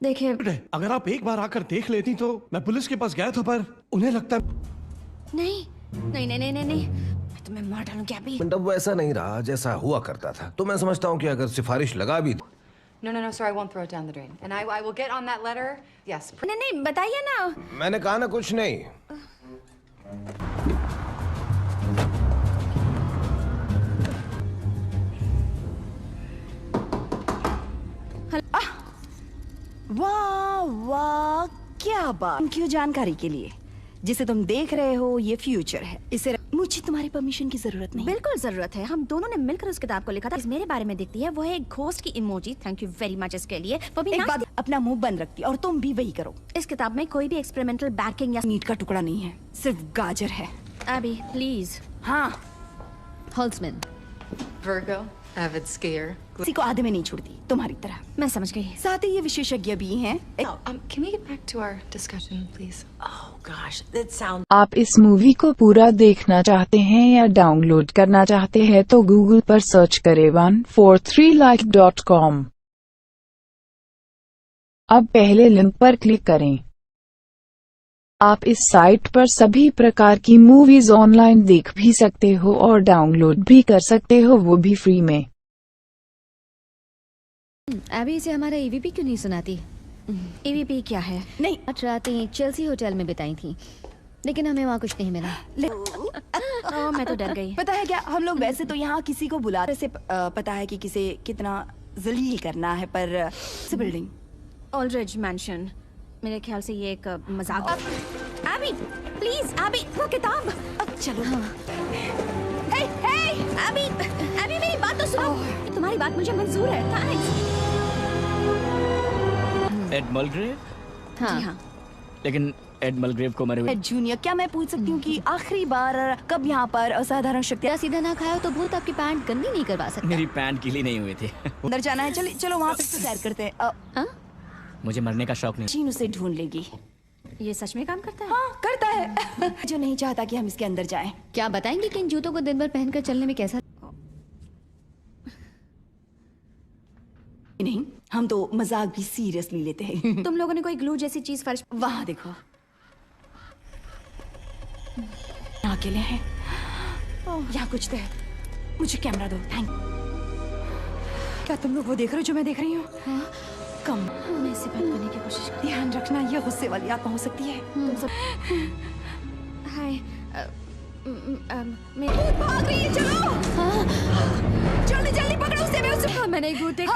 Speaker 21: देखिए,
Speaker 2: अगर आप एक बार आकर देख लेती तो मैं पुलिस के पास गया था, पर उन्हें लगता
Speaker 21: नहीं नहीं नहीं नहीं नहीं नहीं, मैं तुम्हें मार डालूं क्या भी।
Speaker 22: अब वैसा नहीं रहा जैसा हुआ करता था, तो मैं समझता हूँ कि अगर सिफारिश लगा भी
Speaker 20: No, sir, I won't throw it down the drain. And I will get on that letter. Yes.
Speaker 21: नहीं, बताइए ना।
Speaker 22: मैंने कहा ना कुछ नहीं।
Speaker 15: वाह वाह, क्या बात। क्यों? जानकारी के लिए जिसे तुम देख रहे हो ये फ्यूचर है। इसे मुझे तुम्हारी परमिशन की जरूरत नहीं।
Speaker 21: बिल्कुल जरूरत है। हम दोनों ने मिलकर उस किताब को लिखा था। मेरे बारे में दिखती है, वो है एक घोस्ट की emoji. Thank you very much इसके लिए। वो भी
Speaker 15: एक बात, अपना मुंह बंद रखती और तुम भी वही करो।
Speaker 21: इस किताब में कोई भी एक्सपेरिमेंटल बैकिंग या
Speaker 15: मीट का टुकड़ा नहीं है, सिर्फ गाजर है।
Speaker 21: अभी प्लीज।
Speaker 15: हाँ।
Speaker 12: Holtzman.
Speaker 20: Virgo, avid skier.
Speaker 15: किसी को आधे में नहीं छोड़ती, तुम्हारी तरह।
Speaker 21: मैं समझ गई।
Speaker 15: साथ ही ये विशेषज्ञ भी हैं।
Speaker 20: Can we get back to our discussion, please?
Speaker 19: Oh gosh, that sounds.
Speaker 6: आप इस मूवी को पूरा देखना चाहते हैं या डाउनलोड करना चाहते हैं तो गूगल पर सर्च करें 143like.com। अब पहले लिंक पर क्लिक करें। आप इस साइट पर सभी प्रकार की मूवीज ऑनलाइन देख भी सकते हो और डाउनलोड भी कर सकते हो, वो भी फ्री में।
Speaker 21: अभी इसे हमारा EVP क्यों नहीं सुनाती? EVP क्या है?
Speaker 15: नहीं,
Speaker 21: रातें चेल्सी होटल में बिताई थी, लेकिन हमें वहाँ कुछ नहीं मिला। मैं तो डर गई।
Speaker 15: पता है क्या, हम लोग वैसे तो यहाँ किसी को बुलाते से पता है कि किसे कितना जलील करना है, पर बिल्डिंग
Speaker 21: ऑल्ड्रिज मैंशन, मेरे ख्याल से ये एक मजाक। एबी प्लीज, एबी वो किताब।
Speaker 15: अब चलो।
Speaker 21: हे एबी, एबी मेरी बात तो सुनो। तुम्हारी बात मुझे मंजूर है, थैंक्स।
Speaker 17: एड मलग्रेव?
Speaker 21: हाँ। जी हाँ।
Speaker 17: लेकिन एड मलग्रेव को मरे हुए।
Speaker 15: जूनियर, क्या मैं पूछ सकती हूँ कि आखिरी बार कब यहाँ पर असाधारण शक्तियाँ?
Speaker 21: सीधा ना खाओ तो भूत आपकी पैंट गंदी नहीं करवा सकता।
Speaker 17: मेरी पैंट गीली नहीं हुई थी।
Speaker 15: अंदर जाना है, चलो वहाँ पे सैर करते हैं।
Speaker 17: मुझे मरने का शौक नहीं।
Speaker 15: चीन उसे ढूंढ लेगी।
Speaker 21: ये सच में काम करता है?
Speaker 15: हाँ, करता है। जो नहीं चाहता कि हम इसके अंदर जाएं।
Speaker 21: क्या बताएंगे कि इन जूतों को दिन भर पहनकर चलने में कैसा?
Speaker 15: नहीं, हम तो मजाक भी सीरियसली लेते हैं।
Speaker 21: तुम लोगों ने कोई ग्लू जैसी चीज फर्श?
Speaker 15: वहाँ देखो, अकेले हैं। यहाँ कुछ तो है। मुझे कैमरा दो, थैंक। क्या तुम लोग वो देख रहे हो जो मैं देख रही हूँ?
Speaker 21: हाँ?
Speaker 15: कम।
Speaker 21: मैं इसे बंद करने की कोशिश कर।
Speaker 15: ध्यान रखना, ये गुस्से वाली आत्मा हो सकती है।
Speaker 21: तुम सब। हाय, मैं
Speaker 15: भाग रही है, चलो। जल्दी जल्दी पकड़ो उसे, मैं उसे।
Speaker 21: हाँ, मैंने एक भूत देखा।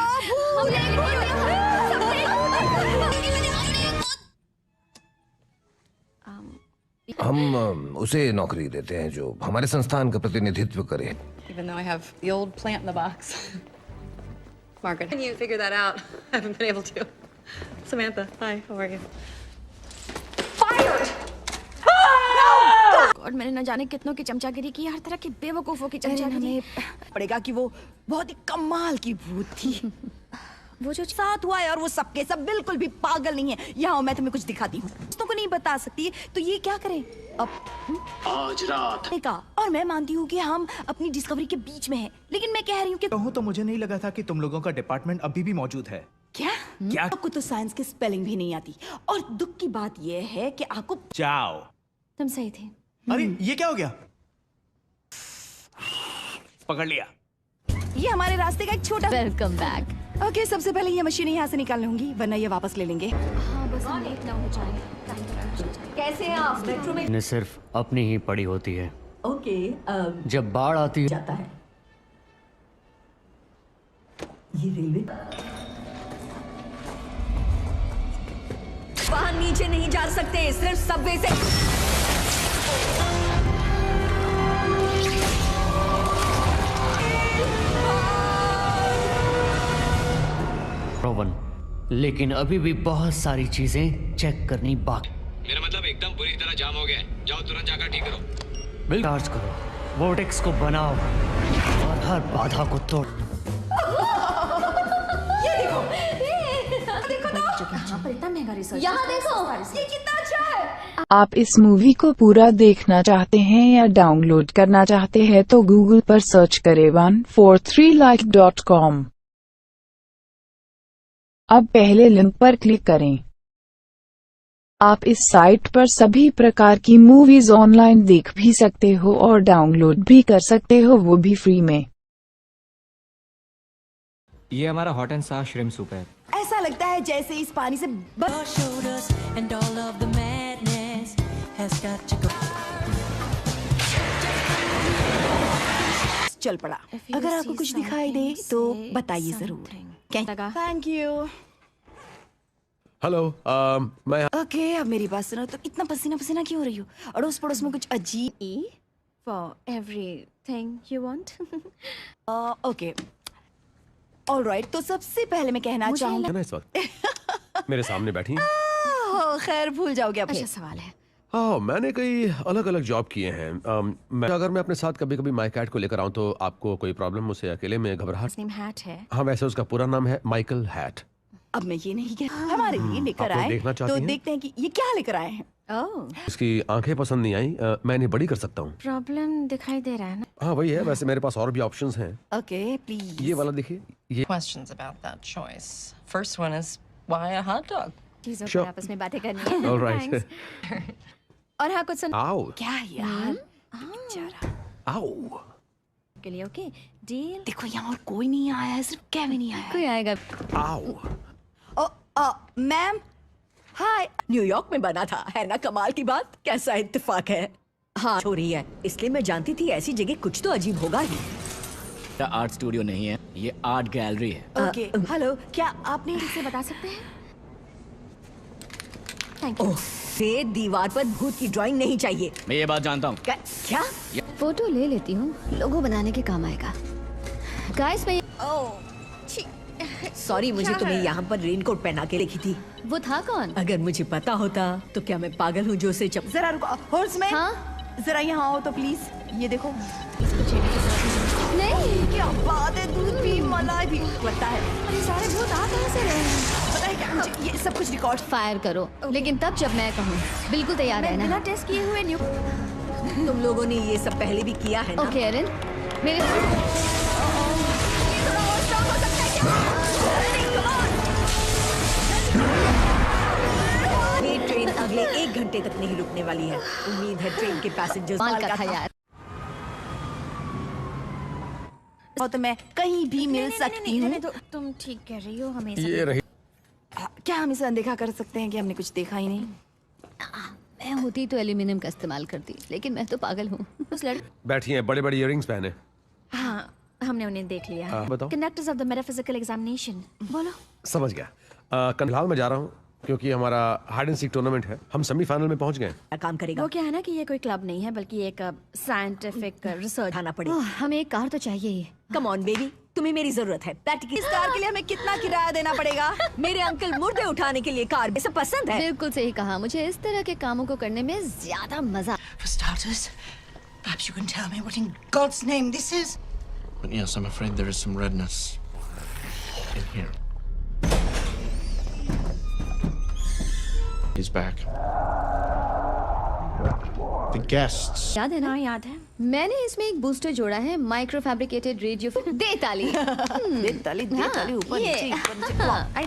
Speaker 22: हम उसे नौकरी देते हैं जो हमारे संस्थान का प्रतिनिधित्व करे।
Speaker 20: Even though I have the old plant in the box. Margaret, can you figure that out? I haven't been able to. Samantha, hi, how are you?
Speaker 15: Fired!
Speaker 21: और मैंने न जाने कितनों की चमचागिरी की, हर तरह की बेवकूफों की चमचागिरी।
Speaker 15: पड़ेगा कि वो बहुत ही कमाल की भूत थी। वो जो साथ हुआ है, और वो सबके सब बिल्कुल भी पागल नहीं है। यहाँ मैं तुम्हें कुछ दिखाती हूँ, दोस्तों को नहीं बता सकती, तो ये क्या करें अब?
Speaker 3: आज रात
Speaker 15: का। और मैं मानती हूँ कि हम अपनी डिस्कवरी के बीच में हैं, लेकिन मैं कह रही हूँ कि
Speaker 2: कहूँ तो मुझे नहीं लगा था कि तुम लोगों का डिपार्टमेंट अभी भी मौजूद है।
Speaker 15: क्या? आपको तो साइंस की स्पेलिंग भी नहीं आती, और दुख की बात यह है कि आपको।
Speaker 2: जाओ।
Speaker 21: तुम सही थे।
Speaker 2: अरे ये क्या हो गया? पकड़ लिया।
Speaker 15: ये हमारे रास्ते का एक छोटा।
Speaker 21: Welcome back.
Speaker 15: ओके, सबसे पहले ये मशीनें यहाँ से निकालनी होंगी, वरना ये वापस ले लेंगे।
Speaker 21: हाँ, बस हम लेट ना हो जाए।
Speaker 15: कैसे हैं आप? मेट्रो में
Speaker 4: ने सिर्फ अपनी ही पड़ी होती है।
Speaker 15: ओके,
Speaker 4: जब बाढ़ आती है
Speaker 15: जाता है। ये रेलवे वहाँ नीचे नहीं जा सकते, सिर्फ सबवे से।
Speaker 4: लेकिन अभी भी बहुत सारी चीजें चेक करनी बाकी।
Speaker 10: मेरा मतलब एकदम बुरी तरह जाम हो गया है। जाओ तुरंत जाकर ठीक करो।
Speaker 4: बिल चार्ज करो, वोर्टेक्स को बनाओ और हर बाधा को तोड़।
Speaker 15: ये देखो, देखो तो।
Speaker 21: यहाँ पर इतना महंगा रिसर्च।
Speaker 15: यहाँ देखो, ये कितना अच्छा है।
Speaker 6: आप इस मूवी को पूरा देखना चाहते हैं या डाउनलोड करना चाहते हैं तो गूगल पर सर्च करें 143like.com। अब पहले लिंक पर क्लिक करें। आप इस साइट पर सभी प्रकार की मूवीज ऑनलाइन देख भी सकते हो और डाउनलोड भी कर सकते हो, वो भी फ्री में।
Speaker 1: ये हमारा हॉट एंड सार श्रिम्प सूप है।
Speaker 15: ऐसा लगता है जैसे इस पानी से चल पड़ा। अगर आपको कुछ दिखाई दे तो बताइए जरूर। Thank you.
Speaker 8: हेलो, मैं
Speaker 15: ओके, अब मेरी बात सुनो। तो इतना पसीना पसीना क्यों हो रही हो? अड़ोस पड़ोस में कुछ अजीब।
Speaker 21: For everything you want.
Speaker 15: Okay, alright. तो सबसे पहले मैं कहना चाहूँगा
Speaker 8: इस वक्त मेरे सामने बैठी।
Speaker 15: खैर, भूल जाओगे अब।
Speaker 21: अच्छा सवाल है,
Speaker 7: हाँ, मैंने कई अलग अलग जॉब किए हैं। अगर मैं अपने साथ कभी कभी माई कैट को लेकर आऊँ तो आपको कोई प्रॉब्लम? उसे अकेले में घबराहट?
Speaker 21: नेम हैट है।
Speaker 7: हाँ, वैसे उसका पूरा नाम है माइकल हैट।
Speaker 15: अब मैं ये नहीं कह हमारे लिए लेकर
Speaker 7: आप
Speaker 15: आए
Speaker 7: देखना चाहती
Speaker 15: तो
Speaker 7: हैं?
Speaker 15: देखते हैं कि ये क्या लेकर आए हैं। ओह,
Speaker 7: इसकी आंखें पसंद नहीं आई, मैं इन्हें बड़ी कर सकता हूँ।
Speaker 21: प्रॉब्लम दिखाई दे रहा है ना?
Speaker 7: हाँ वही है, वैसे मेरे पास और भी ऑप्शंस हैं।
Speaker 15: Okay please.
Speaker 7: ये वाला देखिए, ये
Speaker 9: Questions about that choice. First one is why a hot dog?
Speaker 21: चीजों
Speaker 7: Sure.
Speaker 21: पर आपस में बातें करनी है।
Speaker 7: All right.
Speaker 21: Thanks. और हाँ कुछ सुन।
Speaker 7: आओ।
Speaker 15: क्या यार बेचारा।
Speaker 7: आओ।
Speaker 21: के लिए ओके डील।
Speaker 15: देखो यहाँ और कोई नहीं आया है, सिर्फ केविन ही आया है।
Speaker 21: कोई आएगा।
Speaker 7: आओ।
Speaker 15: Ma'am hi.
Speaker 23: न्यूयॉर्क में बना था, है ना कमाल की बात? कैसा इत्तेफाक है। हाँ हो रही है, इसलिए मैं जानती थी ऐसी जगह कुछ तो अजीब होगा ही।
Speaker 17: आर्ट स्टूडियो नहीं है, ये आर्ट गैलरी है।
Speaker 15: ओके हेलो, क्या आपने
Speaker 21: इसे बता सकते हैं? Thank
Speaker 23: you. से दीवार पर भूत की ड्राइंग नहीं चाहिए।
Speaker 17: मैं ये बात जानता हूँ।
Speaker 23: क्या?
Speaker 12: फोटो ले लेती हूँ, लोगो बनाने के काम आएगा। गाइस मैं
Speaker 23: सॉरी, मुझे तुम्हें यहाँ पर रेनकोट पहना के लिखी थी।
Speaker 12: वो था कौन?
Speaker 23: अगर मुझे पता होता तो क्या मैं पागल हूँ जो उसे
Speaker 15: जरा रुको हॉर्समैन। हाँ? जरा यहाँ आओ तो प्लीज। ये देखो।
Speaker 12: नहीं
Speaker 15: क्या बात है, दूध भी मलाई भी लगता है।
Speaker 12: अरे सारे भूत आ कहाँ से रहे हैं?
Speaker 15: पता है क्या, मुझे ये सब कुछ रिकॉर्ड
Speaker 12: फायर करो, लेकिन तब जब मैं कहूँ। बिल्कुल तैयार है ना?
Speaker 21: बिना टेस्ट किए हुए न्यू।
Speaker 23: तुम लोगों ने ये सब पहले भी किया है ना?
Speaker 12: ओके एरिन, मेरे
Speaker 23: ये ट्रेन अगले 1 घंटे तक नहीं रुकने वाली है। उम्मीद है ट्रेन के पैसेंजर्स
Speaker 12: माल का था यार।
Speaker 15: तो मैं कहीं भी मिल सकती हूँ।
Speaker 21: तुम ठीक कह रही हो, हमेशा
Speaker 7: ये रही।
Speaker 15: क्या हम इसे अनदेखा कर सकते हैं कि हमने कुछ देखा ही नहीं?
Speaker 12: मैं होती तो एल्यूमिनियम का इस्तेमाल करती, लेकिन मैं तो पागल हूँ। उस
Speaker 7: बैठी हैं, बड़े बड़े इयररिंग्स पहने।
Speaker 21: हाँ, हमने उन्हें देख लिया।
Speaker 7: बताओ।
Speaker 21: Conductors of the metaphysical examination. बोलो।
Speaker 7: समझ गया। फिलहाल मैं जा रहा हूँ क्योंकि हमारा हाइड एंड सीक टूर्नामेंट है, हम सेमीफाइनल में पहुंच गए।
Speaker 23: काम करेगा।
Speaker 21: वो क्या है ना कि ये कोई क्लब नहीं है, बल्कि एक साइंटिफिक रिसर्च
Speaker 23: आना पड़ेगा।
Speaker 12: हमें एक कार तो चाहिए ही।
Speaker 23: कम ऑन बेबी, तुम्हें मेरी जरूरत है।
Speaker 15: इस कार के लिए हमें कितना किराया देना पड़ेगा?
Speaker 23: मेरे अंकल मुर्दे उठाने के लिए कार सब पसंद है।
Speaker 12: बिल्कुल सही कहा, मुझे इस तरह के कामों को करने में ज्यादा मजा।
Speaker 2: For starters, perhaps you can tell me what in God's name this is?
Speaker 18: But yes, I'm afraid there is some redness in here. He's back. The guests.
Speaker 12: याद है ना?
Speaker 21: याद है।
Speaker 12: मैंने इसमें एक बूस्टर जोड़ा है, माइक्रो फैब्रिकेटेड रेडियो। दे ताली।
Speaker 15: दे ताली ऊपर नीचे।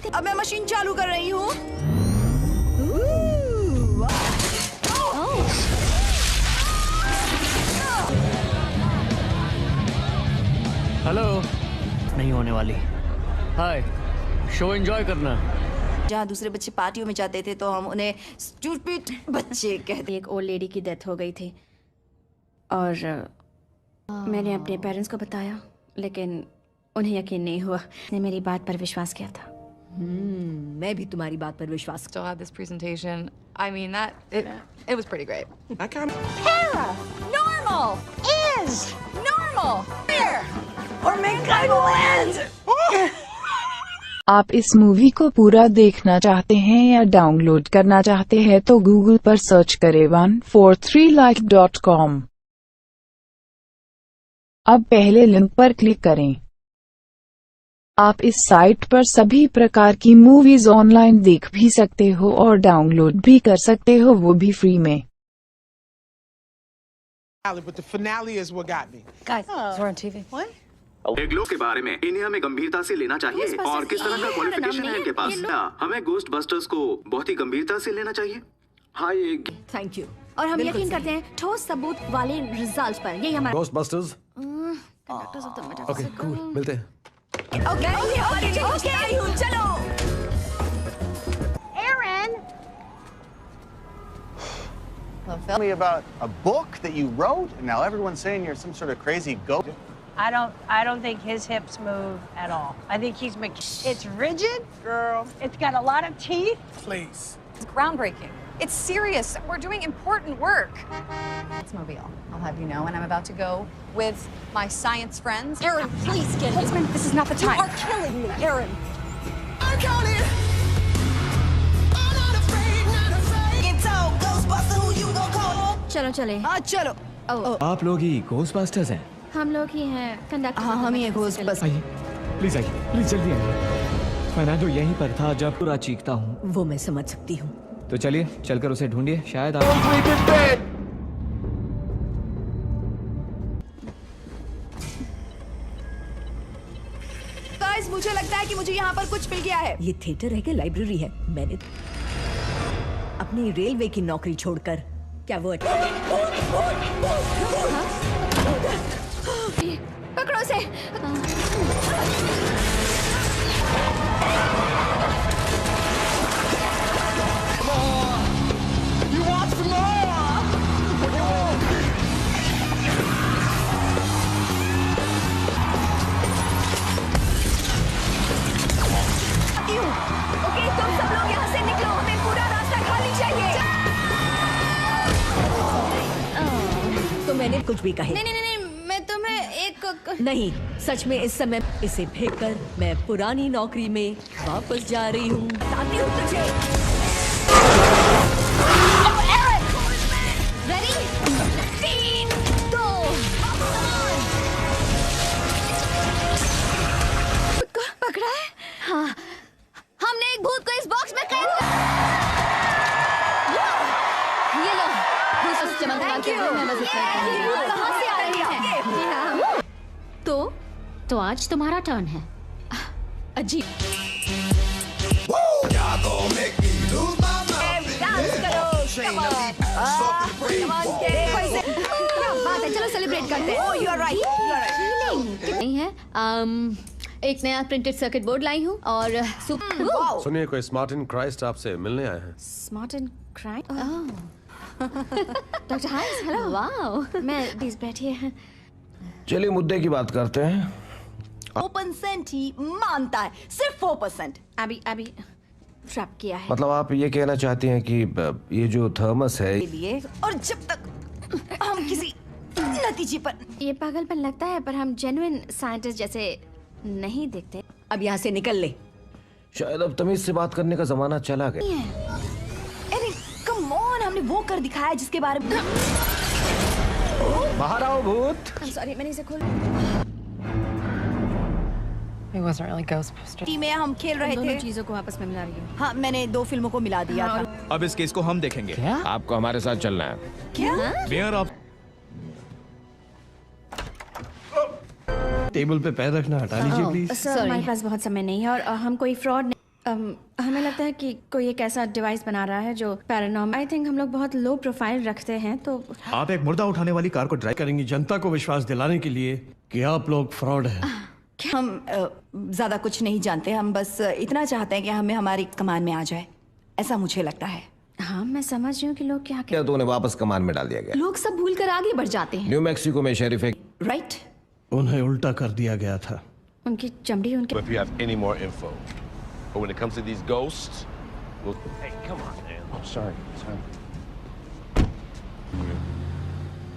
Speaker 15: अब मैं मशीन चालू कर रही हूँ।
Speaker 4: हेलो। नहीं होने वाली। हाय, शो एंजॉय करना।
Speaker 15: जहाँ दूसरे बच्चे पार्टियों में जाते थे तो हम उन्हें स्टूपिड बच्चे कहते।
Speaker 21: एक ओल्ड लेडी की डेथ हो गई थी और मैंने अपने पेरेंट्स को बताया, लेकिन उन्हें यकीन नहीं हुआ। ने मेरी बात पर विश्वास किया था।
Speaker 23: मैं भी तुम्हारी बात पर विश्वास।
Speaker 9: Still had this presentation. I mean it was pretty great.
Speaker 23: I kind of
Speaker 9: Normal is normal. Here.
Speaker 23: Or make I land.
Speaker 6: आप इस मूवी को पूरा देखना चाहते हैं या डाउनलोड करना चाहते हैं तो गूगल पर सर्च करें 143like.com। अब पहले लिंक पर क्लिक करें। आप इस साइट पर सभी प्रकार की मूवीज ऑनलाइन देख भी सकते हो और डाउनलोड भी कर सकते हो, वो भी फ्री में।
Speaker 2: But the finale is what got me.
Speaker 9: Guys, we're on TV. What?
Speaker 3: एग्लो के बारे में इन्हें हमें गंभीरता से लेना चाहिए और किस तरह का क्वालिफिकेशन है इनके पास? हमें गोस्ट बस्टर्स को बहुत ही गंभीरता से लेना चाहिए। Hi
Speaker 23: thank you.
Speaker 21: और हम यकीन करते हैं ठोस सबूत वाले रिजल्ट्स पर। यही हमारा
Speaker 7: ghost busters.
Speaker 21: Conductors of the
Speaker 7: okay
Speaker 21: metaphysical.
Speaker 7: Cool, मिलते हैं।
Speaker 23: ओके चलो।
Speaker 13: Aaron! Tell me about a book that you wrote, and now everyone's saying you're some sort of crazy ghost.
Speaker 24: I don't think his hips move at all. I think he's it's rigid, girl. It's got a lot of teeth.
Speaker 2: Please.
Speaker 20: It's groundbreaking. It's serious. We're doing important work. It's Mobile. I'll have you know, and I'm about to go with my science friends. Aaron, please get him. This is not the time. You are killing me, Aaron.
Speaker 2: I'm counting. I'm not afraid, not afraid. Get told, Ghostbuster, who you
Speaker 21: चलो चले।
Speaker 15: हाँ चलो।
Speaker 5: आप लोग ही Ghostbusters हैं?
Speaker 21: हम लोग ही हैं कंडक्टर।
Speaker 15: हाँ हम ही हैं घोस्टबस्टर्स।
Speaker 5: आइए प्लीज जल्दी आइए। फर्नांडो यहीं पर था जब पूरा चीखता हूँ।
Speaker 23: वो मैं समझ सकती हूँ।
Speaker 5: तो चलिए चलकर उसे ढूंढिए, शायद आप।
Speaker 15: गाइस मुझे लगता है कि मुझे यहाँ पर कुछ मिल गया है।
Speaker 23: ये थिएटर है कि लाइब्रेरी है? मैंने अपनी रेलवे की नौकरी छोड़कर क्या वो
Speaker 21: पकड़ो से।
Speaker 15: ओके तुम सब लोग यहाँ से निकलो, हमें पूरा रास्ता खाली चाहिए।
Speaker 23: तो मैंने कुछ भी कहे।
Speaker 21: नहीं, मैं तुम्हें एक
Speaker 23: नहीं, सच में इस समय इसे फेंक कर मैं पुरानी नौकरी में वापस जा रही हूँ। बताती हूँ तुझे।
Speaker 21: रेडी?
Speaker 15: 3, 2, 1।
Speaker 21: पकड़ा है? हाँ, हमने एक भूत को इस बॉक्स में कैद कर। ये लो, भूत चमकदार के रूप में मदद करते हैं।
Speaker 15: कहाँ से आ रही है?
Speaker 21: जी हाँ। तो आज तुम्हारा टर्न है। अजीब।
Speaker 15: डांस करो, come on, देखो इसे। क्या बात है, चलो सेलिब्रेट करते हैं। Oh, you are right.
Speaker 21: नहीं है। एक नया प्रिंटेड सर्किट बोर्ड लाई हूँ और
Speaker 8: सुनिए, कोई स्मार्ट एंड क्राइस्ट आपसे मिलने आए हैं।
Speaker 21: Smart and Christ? Doctor Hayes, hello. Wow, मैं प्लीज बैठिए।
Speaker 22: चलिए मुद्दे की बात करते हैं।
Speaker 15: 4% ही मानता है, सिर्फ 4%।
Speaker 21: अभी ट्रैप किया है।
Speaker 22: मतलब आप ये कहना चाहती हैं कि ये जो थर्मस है
Speaker 15: लिए, और जब तक हम किसी नतीजे पर।
Speaker 21: ये पागलपन लगता है, पर हम जेन्युइन साइंटिस्ट जैसे नहीं दिखते।
Speaker 23: अब यहाँ से निकल ले।
Speaker 22: शायद अब तमीज से बात करने का जमाना चला गया।
Speaker 15: अरे कम ऑन, हमने वो कर दिखाया जिसके बारे में।
Speaker 22: बाहर आओ भूत।
Speaker 21: सॉरी, मैंने इसे खोल।
Speaker 9: It wasn't really Ghostbusters.
Speaker 15: Team में हम खेल रहे
Speaker 21: दोनों
Speaker 15: थे।
Speaker 21: चीजों को आपस में मिला रही हूँ।
Speaker 15: हाँ, मैंने 2 फिल्मों को मिला दिया था।
Speaker 11: अब इस केस को हम देखेंगे।
Speaker 22: क्या? आपको हमारे साथ चलना है।
Speaker 15: क्या?
Speaker 11: मेयर आप
Speaker 5: टेबल पे पैर रखना हटा लीजिए प्लीज।
Speaker 21: सर, हमारे पास बहुत समय नहीं है और हम कोई फ्रॉड नहीं। हमें लगता है कि कोई एक ऐसा डिवाइस बना रहा है जो पैरानॉर्मल। आई थिंक हम लोग बहुत लो प्रोफाइल रखते हैं, तो
Speaker 5: आप एक मुर्दा उठाने वाली कार को ड्राइव करेंगी जनता को विश्वास दिलाने के लिए कि आप लोग फ्रॉड हैं।
Speaker 15: हम ज्यादा कुछ नहीं जानते, हम बस इतना चाहते हैं कि हमें हमारी कमान में आ जाए, ऐसा मुझे लगता है।
Speaker 21: हाँ, मैं समझ रही हूँ कि लोग क्या
Speaker 22: क्या तो उन्हें वापस कमान में डाल दिया गया?
Speaker 21: लोग सब भूल कर आगे बढ़ जाते हैं।
Speaker 22: न्यू मैक्सिको में शेरिफ एक
Speaker 15: राइट,
Speaker 5: उन्हें उल्टा कर दिया गया था।
Speaker 21: उनकी चमड़ी उनके।
Speaker 8: If you have any more info, but when it comes to these ghosts, we'll... Hey, come on, man. I'm sorry.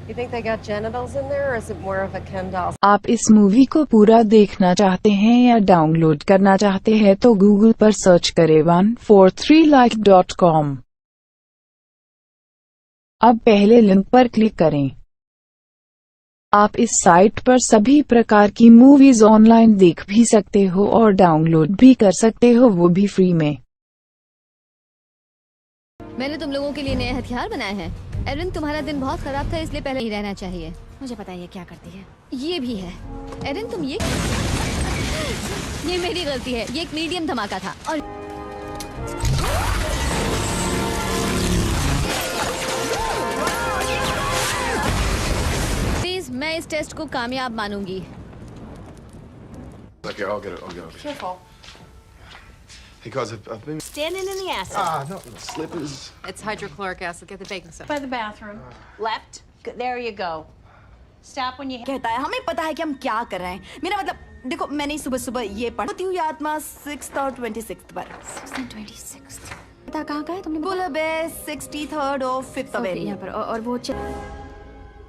Speaker 9: You think they got genitals in there, or is it more of a Ken doll?
Speaker 6: आप इस movie को पूरा देखना चाहते हैं या download करना चाहते हैं तो गूगल पर सर्च करें 143like.com। अब पहले लिंक पर क्लिक करें। आप इस साइट पर सभी प्रकार की मूवीज ऑनलाइन देख भी सकते हो और डाउनलोड भी कर सकते हो, वो भी फ्री में।
Speaker 12: मैंने तुम लोगों के लिए नए हथियार बनाए हैं। एरिन, तुम्हारा दिन बहुत खराब था, इसलिए पहले ही रहना चाहिए।
Speaker 21: मुझे पता है ये क्या करती है।
Speaker 12: ये भी है। एरिन, तुम ये मेरी गलती है। ये एक मीडियम धमाका था और प्लीज, मैं इस टेस्ट को कामयाब मानूंगी।
Speaker 8: Okay, I'll get it.
Speaker 9: Careful.
Speaker 8: Because I've been...
Speaker 9: Standing in the acid.
Speaker 8: no, slippers.
Speaker 9: It's hydrochloric acid. Get the baking soda. By the bathroom. Left. There you go. Stop when you...
Speaker 15: कहता है हमें पता है कि हम क्या कर रहे हैं। मेरा मतलब, देखो मैंने सुबह सुबह ये पढ़ती हूँ आत्मा 6th और 26th पर।
Speaker 21: 6th and 26th। पता कहाँ का है तुमने?
Speaker 15: बुलबे 63rd और 5th अवेन्यू।
Speaker 21: यहाँ पर और वो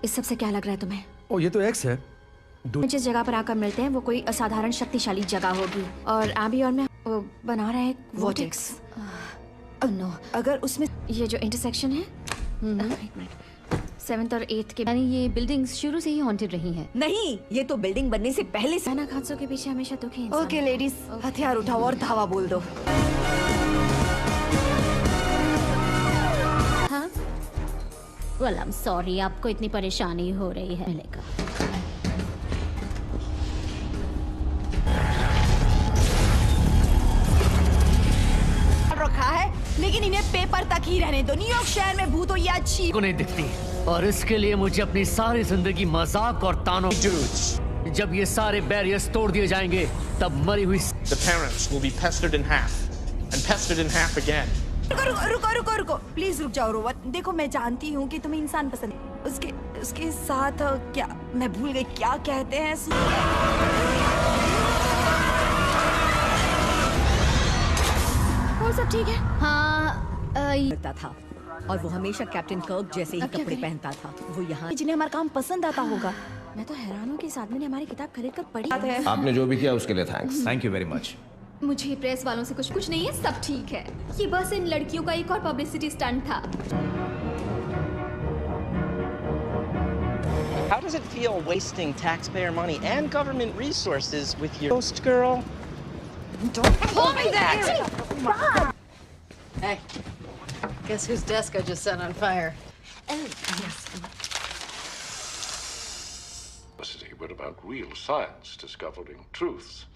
Speaker 21: इस सब से क्या लग रहा है तुम्हें?
Speaker 5: ओ, ये तो एक्स है।
Speaker 21: जिस जगह पर आकर मिलते हैं वो कोई असाधारण शक्तिशाली जगह होगी और अभी और मैं वो बना रहे हैं वोटेक्स।
Speaker 15: नो, अगर उसमें
Speaker 21: ये जो इंटरसेक्शन है, एक मिनट,
Speaker 12: 7th और 8th के, यानी ये बिल्डिंग्स शुरू से ही हॉन्टेड रही हैं।
Speaker 23: नहीं, ये तो बिल्डिंग बनने से पहले से।
Speaker 12: अचानक हादसों के पीछे हमेशा दुखी इंसान।
Speaker 15: ओके लेडीज, हथियार उठाओ और धावा बोल दो।
Speaker 12: हाँ? Well, I'm sorry, आपको इतनी परेशानी हो रही है। मिलेगा।
Speaker 15: रखा है, लेकिन इन्हें पेपर तक ही रहने दो। न्यूयॉर्क शहर में भूतों ये अच्छी
Speaker 4: को नहीं दिखती, और इसके लिए मुझे अपनी सारी जिंदगी मजाक और तानों। जब ये सारे बैरियर्स तोड़ दिए जाएंगे, तब मरी हुई
Speaker 11: The parents will be pestered in half and pestered in half again.
Speaker 15: रुको, प्लीज रुक जाओ रोवन। देखो, मैं जानती हूँ कि तुम्हें इंसान पसंद है। उसके साथ क्या, मैं भूल गई क्या कहते हैं।
Speaker 12: और सब ठीक है? हाँ।
Speaker 23: करता था और वो हमेशा कैप्टन कर्क जैसे ही कपड़े पहनता था। वो यहाँ
Speaker 15: जिन्हें हमारा काम पसंद आता होगा।
Speaker 12: मैं तो हैरान हूँ कि इस आदमी ने हमारी किताब खरीद कर पढ़ी है।
Speaker 22: आपने जो भी किया उसके लिए thanks.
Speaker 14: Thank you very much.
Speaker 12: मुझे प्रेस वालों से कुछ नहीं है, सब ठीक है। ये बस इन लड़कियों का एक और पब्लिसिटी स्टंट था।
Speaker 16: How does it feel wasting taxpayer money and government resources with your ghost girl?
Speaker 9: Don't call me that! Hey, guess whose desk I just set on fire?
Speaker 16: Yes.
Speaker 8: But about real science discovering truths.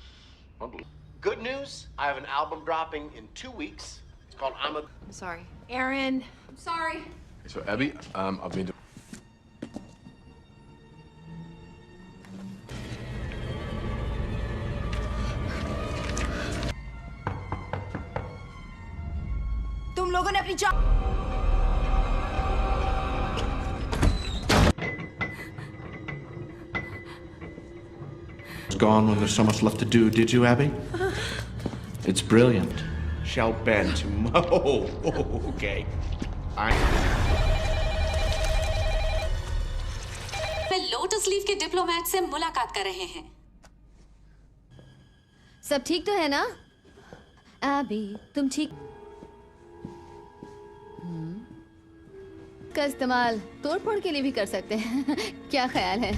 Speaker 19: Good news, I have an album dropping in 2 weeks. It's called I'm
Speaker 9: sorry. Aaron. I'm sorry.
Speaker 8: So, Abby, I've been
Speaker 15: तुम लोगों ने अपनी
Speaker 18: Gone when there's so much left to do, did you, Abby? It's brilliant. Shall bend to okay.
Speaker 12: मैं lotus leaf के diplomat से मुलाकात कर रहे हैं। सब ठीक तो है ना? अभी तुम ठीक? का इस्तेमाल तोड़फोड़ के लिए भी कर सकते हैं। क्या ख्याल है?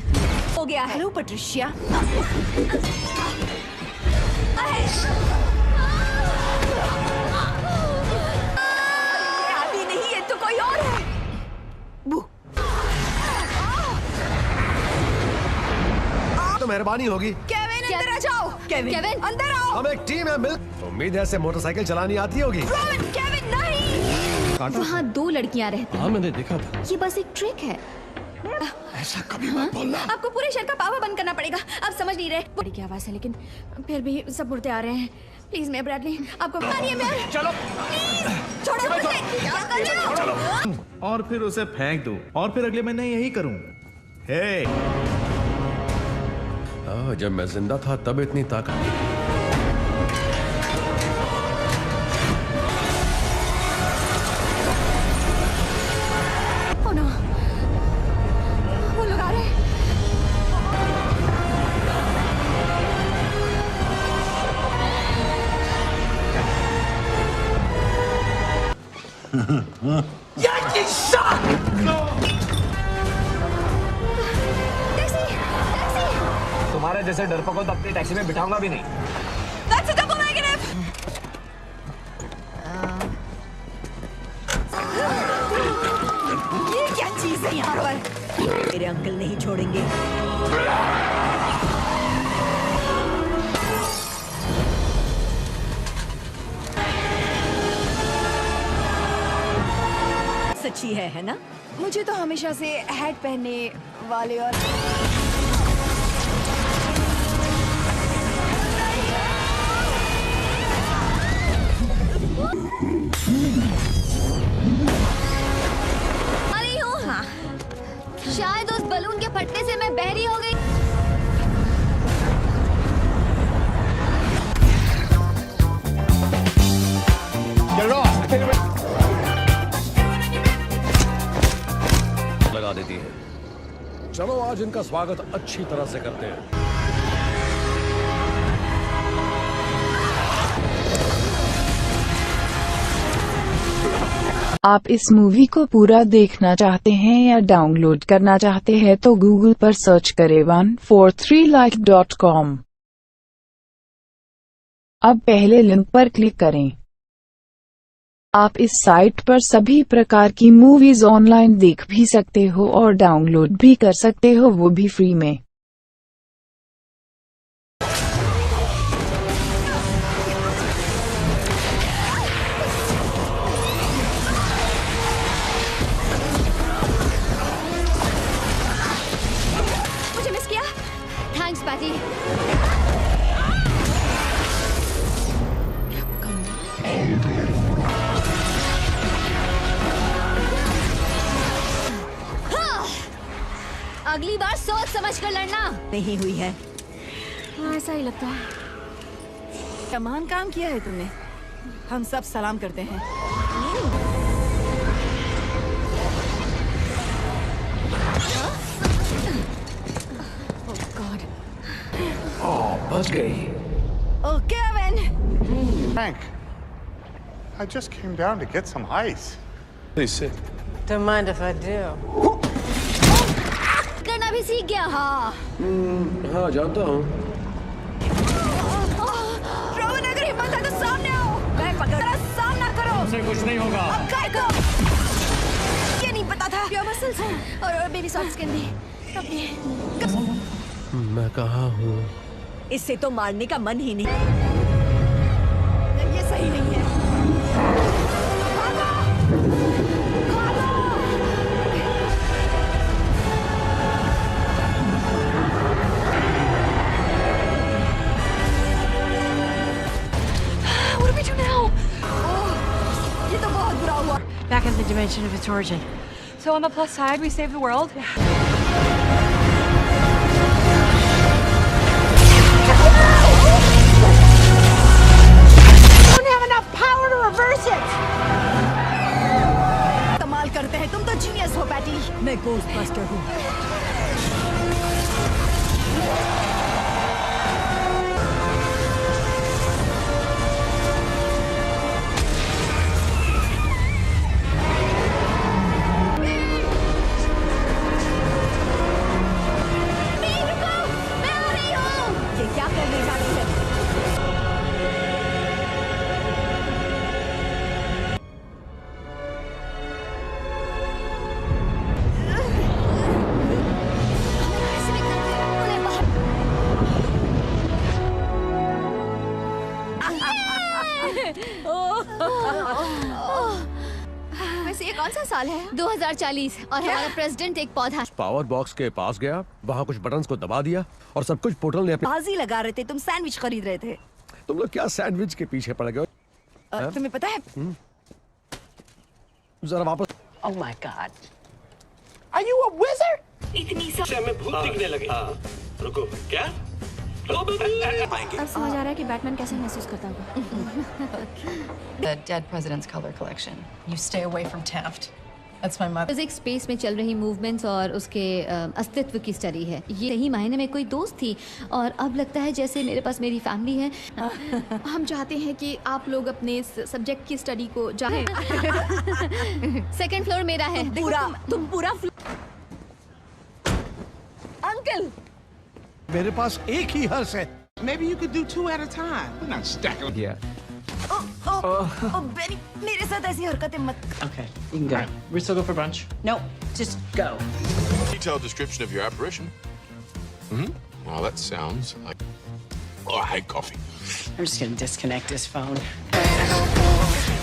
Speaker 15: हो गया। हेलो पट्रिशिया। अभी नहीं, ये तो कोई और है।
Speaker 7: तो मेहरबानी होगी।
Speaker 15: केविन अंदर आ जाओ। केविन अंदर आओ।
Speaker 7: हम एक टीम है, मिल। उम्मीद है ऐसे मोटरसाइकिल चलानी आती होगी।
Speaker 15: केविन नहीं।
Speaker 12: वहाँ 2 लड़कियाँ रहती हैं।
Speaker 5: हाँ, मैंने देखा था।
Speaker 12: ये बस एक ट्रिक है।
Speaker 5: ऐसा कभी मत बोलना।
Speaker 12: आपको पूरे शहर का पावर बंद करना पड़ेगा। आप समझ नहीं रहे। बड़ी की आवाज है, लेकिन फिर भी सब मुड़ते आ रहे हैं। प्लीज मैं ब्रैडली, आपको मानिए मैं।
Speaker 14: चलो।
Speaker 15: छोड़ो मुझे।
Speaker 14: और फिर उसे फेंक दो, और फिर अगले महीने यही करूं। हे।
Speaker 7: जब मैं जिंदा था तब इतनी ताकत।
Speaker 2: Yankee suck!
Speaker 14: तुम्हारे जैसे डरपोक को तो अपनी टैक्सी में बिठाऊंगा भी नहीं।
Speaker 15: That's a double negative. ये क्या चीज है यहाँ पर?
Speaker 23: मेरे अंकल नहीं छोड़ेंगे। सच्ची है ना?
Speaker 15: मुझे तो हमेशा से हैट पहनने वाले और
Speaker 12: अरे हूँ। हाँ। शायद उस बलून के फटने से मैं बहरी हो गई।
Speaker 7: लगा देती है। चलो आज इनका स्वागत अच्छी तरह से करते हैं।
Speaker 6: आप इस मूवी को पूरा देखना चाहते हैं या डाउनलोड करना चाहते हैं तो गूगल पर सर्च करें 143like.com। अब पहले लिंक पर क्लिक करें। आप इस साइट पर सभी प्रकार की मूवीज ऑनलाइन देख भी सकते हो और डाउनलोड भी कर सकते हो, वो भी फ्री में।
Speaker 21: मुझे मिस किया? Thanks Patty. अगली बार सोच समझ कर लड़ना।
Speaker 15: नहीं हुई है।
Speaker 21: हाँ, ऐसा ही लगता है।
Speaker 15: कमान काम किया है तुमने। हम सब सलाम करते हैं।
Speaker 22: बच गई।
Speaker 15: Oh, Kevin!
Speaker 13: Hank, I just came down to get some ice.
Speaker 8: Please sit.
Speaker 9: Don't mind if I do.
Speaker 21: करना भी सीख गया। हाँ।
Speaker 7: हाँ, जानता हूँ।
Speaker 15: रोहन, अगर हिम्मत है तो सामने आओ। मैं पकड़ सामना करो।
Speaker 4: उसे कुछ नहीं होगा।
Speaker 15: अब काय को? ये नहीं पता था।
Speaker 21: प्योर मसल्स और बेबी सॉफ्ट स्किन भी।
Speaker 7: मैं कहाँ हूँ?
Speaker 23: इससे तो मारने का मन ही नहीं।
Speaker 15: ये सही नहीं है। What do we do now? ये तो बहुत बुरा हुआ।
Speaker 24: Back in the dimension of its origin. So on the plus side, we saved the world. Don't have enough power to reverse it.
Speaker 15: कमाल करते हैं, तुम तो जीनियस हो पैटी।
Speaker 23: मैं गोस्टबस्टर हूँ। ये क्या करने जा रही है?
Speaker 21: वैसे ये कौन सा साल है? 2040 और हमारा प्रेसिडेंट एक पौधा।
Speaker 7: पावर बॉक्स के पास गया, वहाँ कुछ बटन्स को दबा दिया और सब कुछ पोर्टल ने अपने।
Speaker 15: बाजी लगा रहे थे, तुम सैंडविच खरीद रहे थे।
Speaker 7: तुम लोग क्या सैंडविच के पीछे पड़ गए?
Speaker 15: तुम्हें पता है?
Speaker 7: जरा वापस।
Speaker 24: Oh my God. Are you a wizard?
Speaker 15: इतनी सा
Speaker 1: हमें भूत दिखने लगे। रुको, क्या?
Speaker 21: अब समझ आ रहा है कि बैटमैन कैसे महसूस करता होगा।
Speaker 9: The dead president's color collection. You stay away from Taft. That's my mother.
Speaker 12: Physics space में चल रही मूवमेंट्स और उसके अस्तित्व की स्टडी है। ये सही मायने में कोई दोस्त थी और अब लगता है जैसे मेरे पास मेरी फैमिली है।
Speaker 21: हम चाहते हैं कि आप लोग अपने सब्जेक्ट की स्टडी को जानें।
Speaker 12: सेकंड फ्लोर मेरा है।
Speaker 15: तुम पूरा अंकल
Speaker 5: मेरे पास एक ही हर्ष है।
Speaker 1: Maybe you could do 2 at a time. We're not stacking. Yeah.
Speaker 15: Beni, मेरे साथ ऐसी हरकतें मत।
Speaker 16: Okay, you can go. We still go for brunch?
Speaker 9: No, just go.
Speaker 8: Detailed description of your apparition. Well, that sounds like. Oh, I hate coffee.
Speaker 9: I'm just gonna disconnect his phone.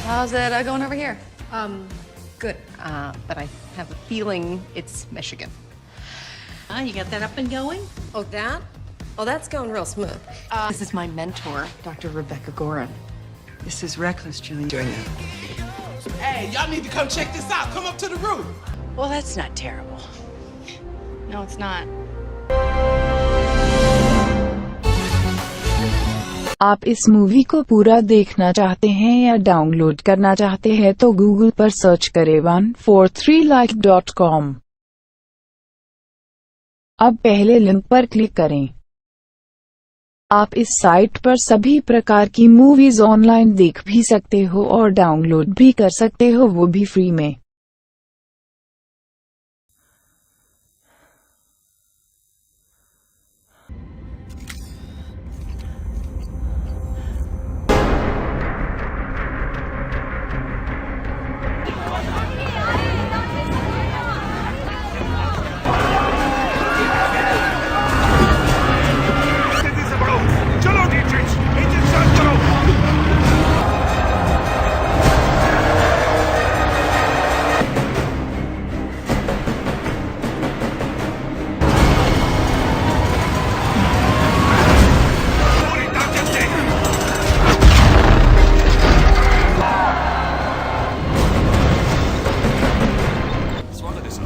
Speaker 9: How's it going over here? Good. But I have a feeling it's Michigan.
Speaker 24: You got that up and going?
Speaker 9: Oh, that? Oh, that's going real smooth. This is my mentor, Dr. Rebecca Gorin. This is reckless, Julie. Doing it.
Speaker 1: Hey, y'all need to come check this out. Come up to the roof.
Speaker 9: Well, that's not terrible. No, it's not.
Speaker 6: आप इस movie को पूरा देखना चाहते हैं या download करना चाहते हैं तो गूगल पर सर्च करें 143like.com। अब पहले लिंक पर क्लिक करें। आप इस साइट पर सभी प्रकार की मूवीज ऑनलाइन देख भी सकते हो और डाउनलोड भी कर सकते हो, वो भी फ्री में।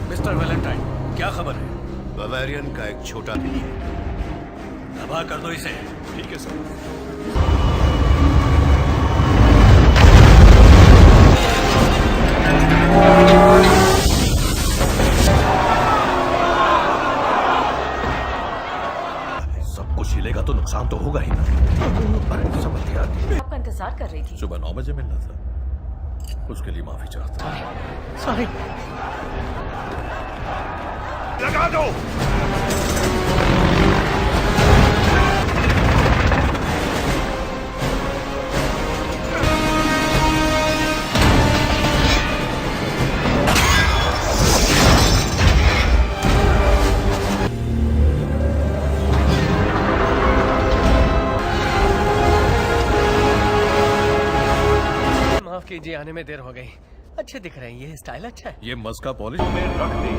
Speaker 2: मिस्टर वैलेंटाइन, क्या खबर है?
Speaker 3: बवेरियन का एक छोटा भी है।
Speaker 2: दबा कर दो इसे।
Speaker 3: ठीक है सर।
Speaker 2: सब कुछ हिलेगा तो नुकसान तो होगा ही ना। अरे समझ गया।
Speaker 23: आपका इंतजार कर रही थी।
Speaker 2: सुबह 9 बजे मिलना था, उसके लिए माफी चाहता हूँ।
Speaker 23: सॉरी।
Speaker 3: लगा दो।
Speaker 4: माफ कीजिए, आने में देर हो गई। अच्छे दिख रहे हैं, ये स्टाइल अच्छा है।
Speaker 2: ये मस्का पॉलिश
Speaker 3: में रख दी।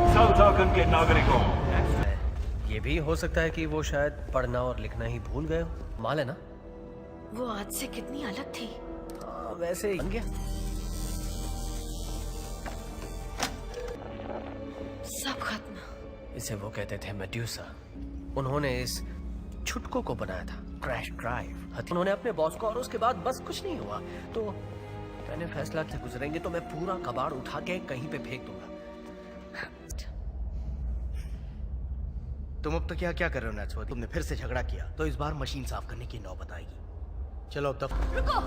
Speaker 3: साउथहैम्पटन के नागरिकों,
Speaker 4: ये भी हो सकता है कि वो शायद पढ़ना और लिखना ही भूल गए हो। माल है ना,
Speaker 21: वो आज से कितनी अलग थी।
Speaker 4: वैसे बन गया।
Speaker 21: सब खत्म।
Speaker 4: इसे वो कहते थे मेड्यूसा। उन्होंने इस छुटको को बनाया था, क्रैश ड्राइव। उन्होंने अपने बॉस को, और उसके बाद बस कुछ नहीं हुआ। तो मैंने फैसला से गुजरेंगे तो मैं पूरा कबाड़ उठा के कहीं पे फेंक दूंगा।
Speaker 10: तुम अब तक क्या कर रहे हो नैट्सवर्थ? तुमने फिर से झगड़ा किया तो इस बार मशीन साफ करने की नौबत आएगी। चलो अब
Speaker 23: रुको,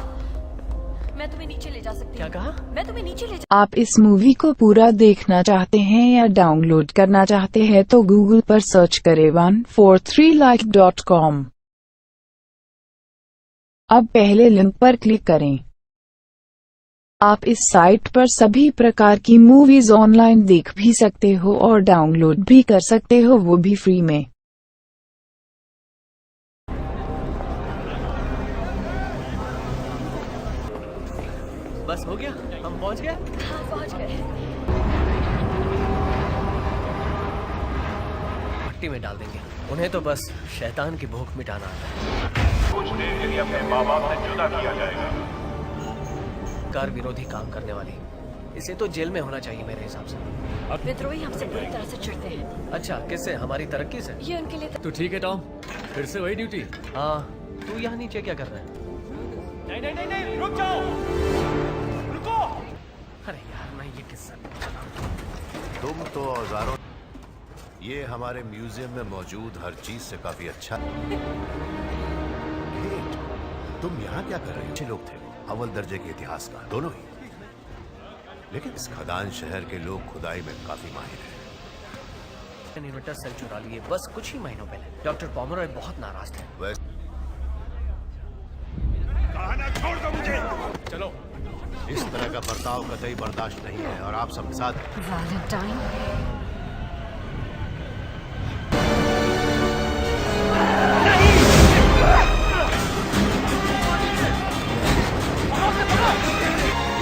Speaker 23: मैं तुम्हें नीचे ले जा सकती हूँ।
Speaker 4: क्या कहा?
Speaker 23: मैं तुम्हें नीचे ले जा।
Speaker 6: आप इस मूवी को पूरा देखना चाहते हैं या डाउनलोड करना चाहते हैं तो गूगल पर सर्च करें 143like.com। अब पहले लिंक पर क्लिक करें। आप इस साइट पर सभी प्रकार की मूवीज ऑनलाइन देख भी सकते हो और डाउनलोड भी कर सकते हो, वो भी फ्री में।
Speaker 4: बस हो गया, हम पहुंच गए।
Speaker 23: हाँ, पहुंच गए।
Speaker 4: मिट्टी में डाल देंगे उन्हें, तो बस शैतान की भूख मिटाना आता है।
Speaker 3: कुछ देर के लिए अपने माँ बाप से जुदा किया जाएगा।
Speaker 4: कार विरोधी काम करने वाली, इसे तो जेल में होना चाहिए मेरे हिसाब से।
Speaker 23: विद्रोही हमसे पूरी तरह से चिढ़ते हैं।
Speaker 4: अच्छा, किससे? हमारी तरक्की से?
Speaker 23: ये उनके लिए
Speaker 4: तो ठीक है टॉम, फिर से वही ड्यूटी। हाँ, तू यहाँ नीचे क्या कर रहा है?
Speaker 11: नहीं नहीं नहीं नहीं, रुक जाओ, रुको।
Speaker 4: अरे यार, मैं ये किस्सा
Speaker 3: तुम तो औजारों, ये हमारे म्यूजियम में मौजूद हर चीज से काफी अच्छा। तुम यहाँ क्या कर रहे हो? अच्छे लोग थे, अव्वल दर्जे के इतिहास का, दोनों ही। लेकिन इस खदान शहर के लोग खुदाई में काफी माहिर हैं।
Speaker 4: इन्वर्टर सेल चुरा लिए बस कुछ ही महीनों पहले। डॉक्टर पोमरॉय बहुत नाराज थे।
Speaker 3: कहना छोड़ दो मुझे।
Speaker 4: चलो।
Speaker 3: इस तरह का बर्ताव कतई बर्दाश्त नहीं है और आप सबके साथ
Speaker 21: वैलेंटाइन,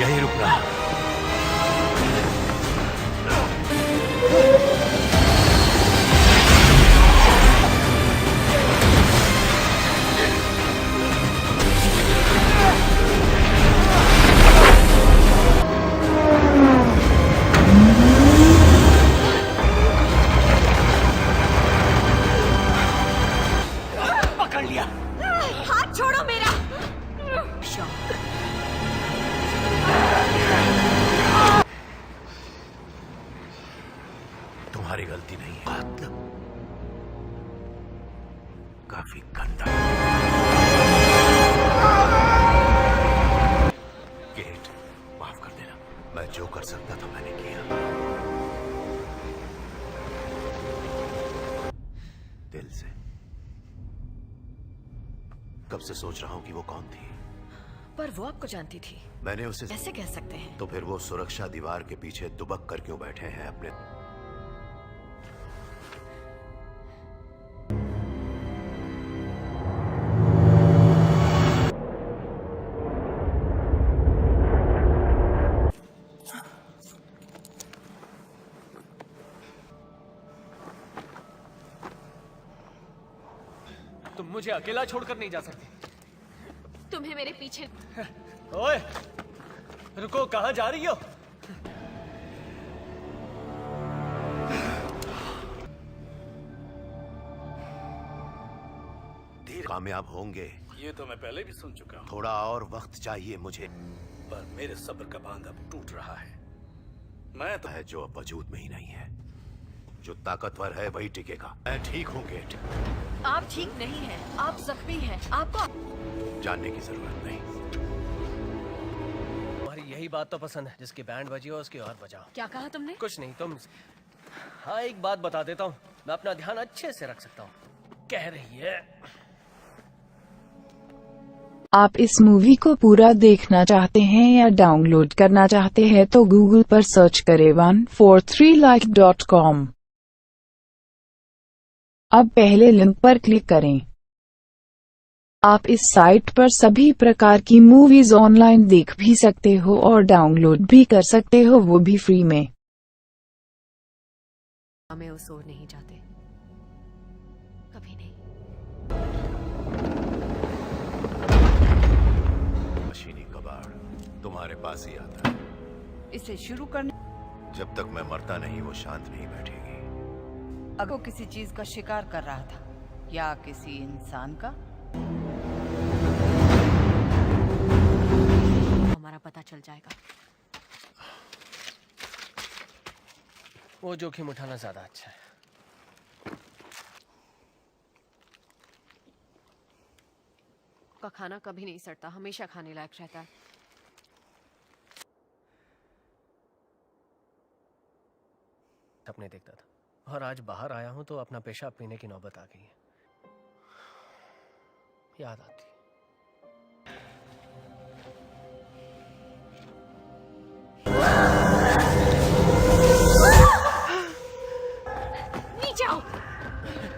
Speaker 3: यही रुकना।
Speaker 4: पकड़ लिया।
Speaker 23: हाथ छोड़ो मेरा।
Speaker 3: तुम्हारी गलती नहीं है। काफी काफी गंदा। केट, माफ कर देना। मैं जो कर सकता था मैंने किया। दिल से। कब से सोच रहा हूं कि वो कौन थी।
Speaker 23: पर वो आपको जानती थी।
Speaker 3: मैंने उसे
Speaker 23: ऐसे कह सकते हैं।
Speaker 3: तो फिर वो सुरक्षा दीवार के पीछे दुबक कर क्यों बैठे हैं अपने।
Speaker 4: तुम मुझे अकेला छोड़कर नहीं जा सकते।
Speaker 12: तुम्हें मेरे पीछे।
Speaker 4: ओए, रुको, कहाँ जा रही हो?
Speaker 3: कामयाब होंगे।
Speaker 2: ये तो मैं पहले भी सुन चुका हूँ।
Speaker 3: थोड़ा और वक्त चाहिए मुझे।
Speaker 2: पर मेरे सब्र का बांध अब टूट रहा है। मैं तो
Speaker 3: है जो अब वजूद में ही नहीं है। जो ताकतवर है वही टिकेगा। मैं ठीक हूँ गेट।
Speaker 23: आप ठीक नहीं हैं। आप जख्मी हैं। आपको
Speaker 3: जानने की जरूरत नहीं।
Speaker 4: तुम्हारी यही बात तो पसंद है, जिसकी बैंड बजी हो उसकी और बजाओ।
Speaker 12: क्या कहा तुमने?
Speaker 4: कुछ नहीं, तुम। हाँ, एक बात बता देता हूँ, मैं अपना ध्यान अच्छे से रख सकता हूँ। कह रही है।
Speaker 6: आप इस मूवी को पूरा देखना चाहते हैं या डाउनलोड करना चाहते हैं तो गूगल पर सर्च करें 143like.com। अब पहले लिंक पर क्लिक करें। आप इस साइट पर सभी प्रकार की मूवीज ऑनलाइन देख भी सकते हो और डाउनलोड भी कर सकते हो, वो भी फ्री में।
Speaker 12: हमें उस ओर नहीं जाते, कभी नहीं।
Speaker 3: मशीनी कबाड़ तुम्हारे पास ही आता है।
Speaker 15: इसे शुरू करने।
Speaker 3: जब तक मैं मरता नहीं वो शांत नहीं बैठेगी।
Speaker 15: अगर वो किसी चीज का शिकार कर रहा था या किसी इंसान का।
Speaker 12: हमारा पता चल जाएगा।
Speaker 4: वो जोखिम उठाना ज्यादा अच्छा है।
Speaker 12: का खाना कभी नहीं सड़ता, हमेशा खाने लायक रहता है।
Speaker 4: सपने देखता था और आज बाहर आया हूं तो अपना पेशाब पीने की नौबत आ गई है। याद आती।
Speaker 12: नीचे आओ।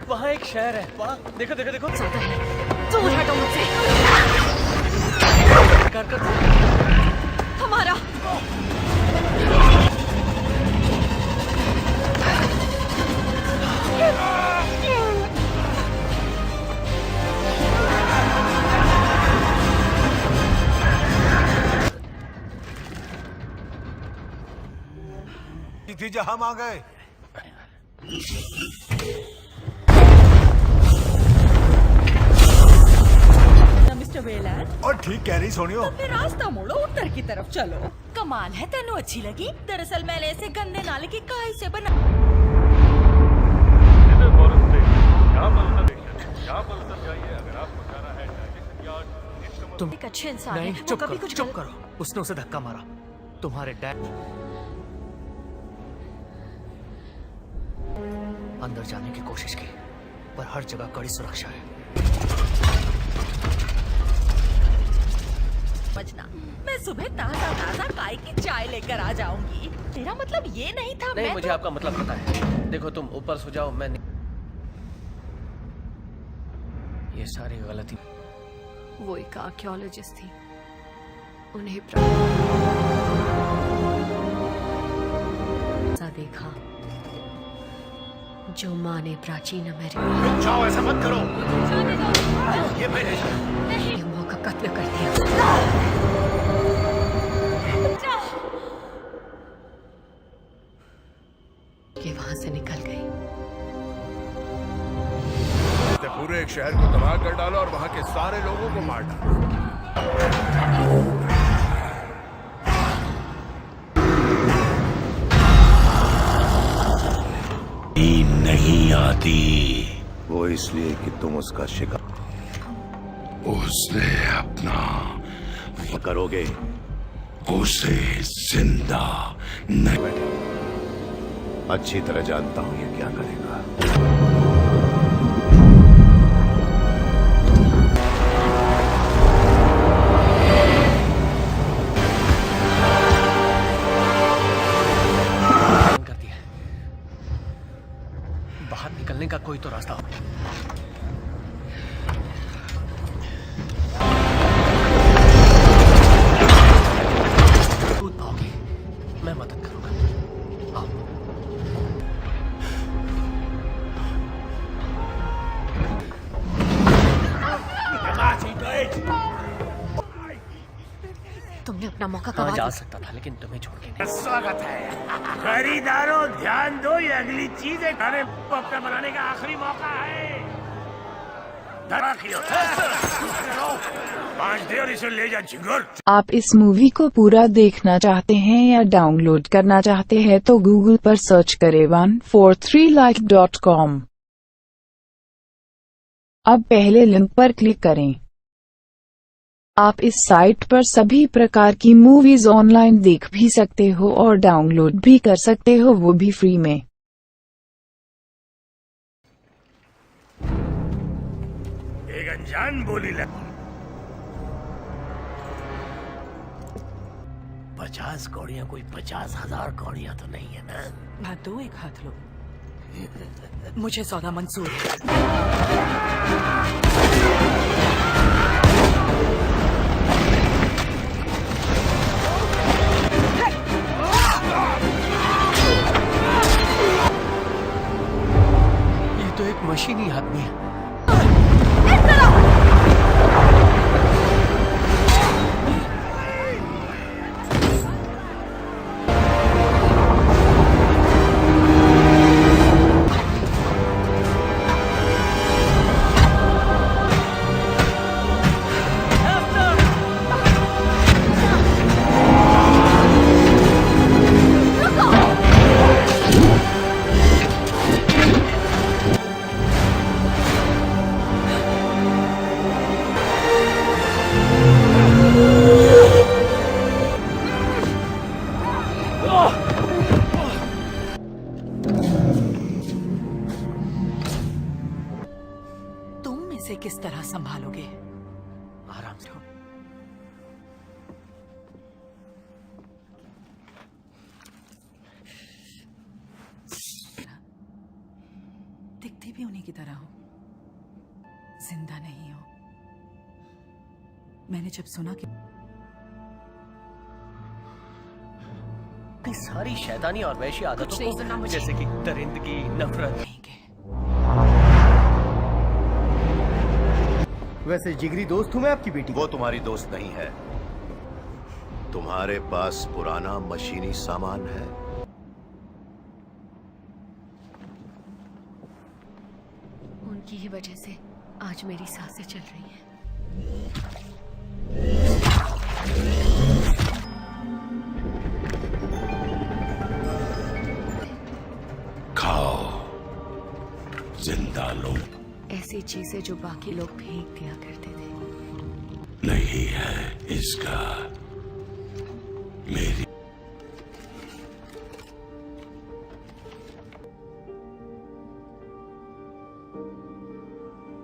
Speaker 4: वहाँ एक शहर है, वहाँ देखो देखो देखो।
Speaker 23: दूर हटो मुझसे। हमारा
Speaker 3: नतीजा हम आ गए।
Speaker 15: Mister Weller.
Speaker 3: और ठीक कह रही सोनियो।
Speaker 15: तो फिर रास्ता मोड़ो, उत्तर की तरफ चलो। कमाल है, तेनू अच्छी लगी। दरअसल मैंने इसे गंदे नाले की काई से बना।
Speaker 23: तुम एक अच्छे इंसान
Speaker 2: नहीं,
Speaker 23: हैं।
Speaker 2: चुप
Speaker 23: कभी
Speaker 2: करो,
Speaker 23: कुछ
Speaker 2: चुप करो। उसने उसे धक्का मारा। तुम्हारे डैड अंदर जाने की कोशिश की, पर हर जगह कड़ी सुरक्षा है।
Speaker 15: समझना, मैं सुबह ताजा ताजा काय की चाय लेकर आ जाऊंगी। तेरा मतलब ये नहीं था।
Speaker 4: नहीं,
Speaker 15: मैं
Speaker 4: मुझे
Speaker 15: तो...
Speaker 4: आपका मतलब पता है। देखो, तुम ऊपर सो जाओ, मैं नहीं। ये सारी गलती।
Speaker 12: वो एक आर्कियोलॉजिस्ट थी, उन्हें देखा जो माँ ने प्राचीन अमेरिका।
Speaker 3: जाओ, ऐसा मत करो। ये मैंने
Speaker 12: माँ का कत्ल कर दिया। ये वहां से निकल गई।
Speaker 3: पूरे एक शहर को तबाह कर डाला और वहां के सारे लोगों को मार डाला। नहीं आती। वो इसलिए कि तुम उसका शिकार
Speaker 17: उसने अपना
Speaker 3: करोगे।
Speaker 17: उसे जिंदा नहीं।
Speaker 3: अच्छी तरह जानता हूं ये क्या करेगा।
Speaker 4: कर दिया। बाहर निकलने का कोई तो रास्ता हो। मैं मदद करूंगा। आओ।
Speaker 12: तुमने अपना मौका
Speaker 4: हाँ,
Speaker 12: गवा
Speaker 4: जा
Speaker 12: दिया।
Speaker 4: सकता था लेकिन तुम्हें छोड़ के नहीं।
Speaker 17: स्वागत है खरीदारों, ध्यान दो, ये अगली चीज है खाने को अपना बनाने का आखिरी मौका है। पांच दे और इसे ले जा झिंगुर।
Speaker 6: आप इस मूवी को पूरा देखना चाहते हैं या डाउनलोड करना चाहते हैं तो गूगल पर सर्च करें 143like.com। अब पहले लिंक पर क्लिक करें। आप इस साइट पर सभी प्रकार की मूवीज ऑनलाइन देख भी सकते हो और डाउनलोड भी कर सकते हो, वो भी फ्री में।
Speaker 17: एक अनजान बोली लग
Speaker 4: 50 कौड़ियां कोई 50,000 कौड़ियां तो नहीं है ना।
Speaker 23: हाथ दो, एक हाथ लो। मुझे सौदा मंजूर है।
Speaker 4: ये तो एक मशीनी आदमी है।
Speaker 23: तुम इसे किस तरह संभालोगे?
Speaker 4: आराम से।
Speaker 23: दिखती भी उन्हीं की तरह हो, जिंदा नहीं हो। मैंने जब सुना कि
Speaker 4: अपनी सारी शैतानी और वैशी आदतों
Speaker 23: कुछ नहीं सुना
Speaker 4: को,
Speaker 23: मुझे।
Speaker 4: जैसे कि दरिंदगी, नफरत।
Speaker 10: वैसे जिगरी दोस्त हूँ मैं आपकी बेटी।
Speaker 3: वो तुम्हारी दोस्त नहीं है। तुम्हारे पास पुराना मशीनी सामान है।
Speaker 12: उनकी ही वजह से आज मेरी सांसें चल रही हैं।
Speaker 17: खाओ, जिंदा लो।
Speaker 12: ऐसी चीजें जो बाकी लोग फेंक दिया करते थे।
Speaker 17: नहीं है इसका मेरी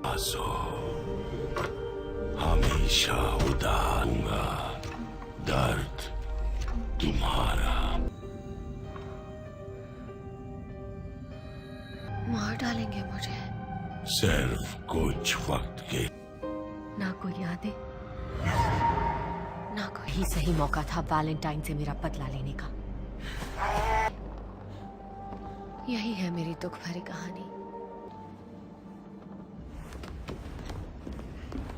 Speaker 17: आंसू हमेशा उदारूंगा। दर्द तुम्हारा।
Speaker 12: मार डालेंगे मुझे।
Speaker 17: सिर्फ कुछ वक्त के।
Speaker 12: ना कोई यादें, ना कोई। ही सही मौका था वैलेंटाइन से मेरा बदला लेने का। यही है मेरी दुख भरी कहानी।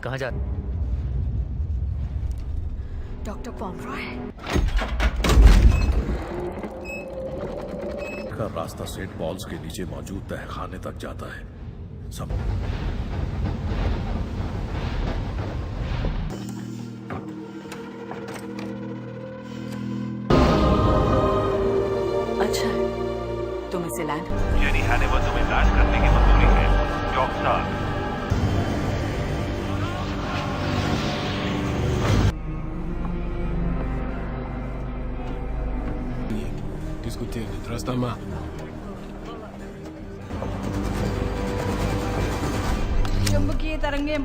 Speaker 4: कहाँ जा?
Speaker 12: डॉक्टर पॉमरॉय।
Speaker 18: का रास्ता सेंट पॉल्स के नीचे मौजूद तहखाने तक जाता है। सब
Speaker 23: अच्छा, तुम इसे लैंड।
Speaker 19: जेनी हैनिवर तुम्हें लैंड करने की मंजूरी है।
Speaker 14: Rockstar.
Speaker 18: Discutindo, atrás da mão.
Speaker 15: चुंबकीय तरंगें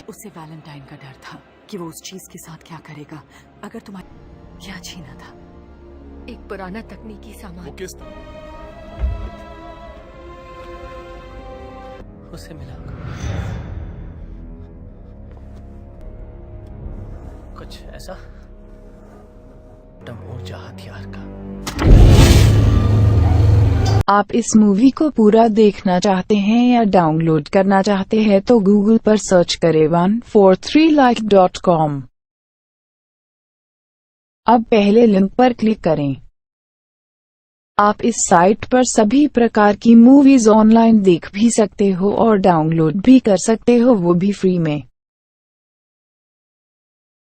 Speaker 23: उसे वैलेंटाइन का डर था कि वो उस चीज के साथ क्या करेगा अगर तुम्हारा क्या छीना था।
Speaker 12: एक पुराना तकनीकी सामान।
Speaker 18: वो किस
Speaker 4: उसे मिला कुछ ऐसा ऊर्जा हथियार का।
Speaker 6: आप इस मूवी को पूरा देखना चाहते हैं या डाउनलोड करना चाहते हैं तो गूगल पर सर्च करें 143like.com। अब पहले लिंक पर क्लिक करें। आप इस साइट पर सभी प्रकार की मूवीज ऑनलाइन देख भी सकते हो और डाउनलोड भी कर सकते हो, वो भी फ्री में।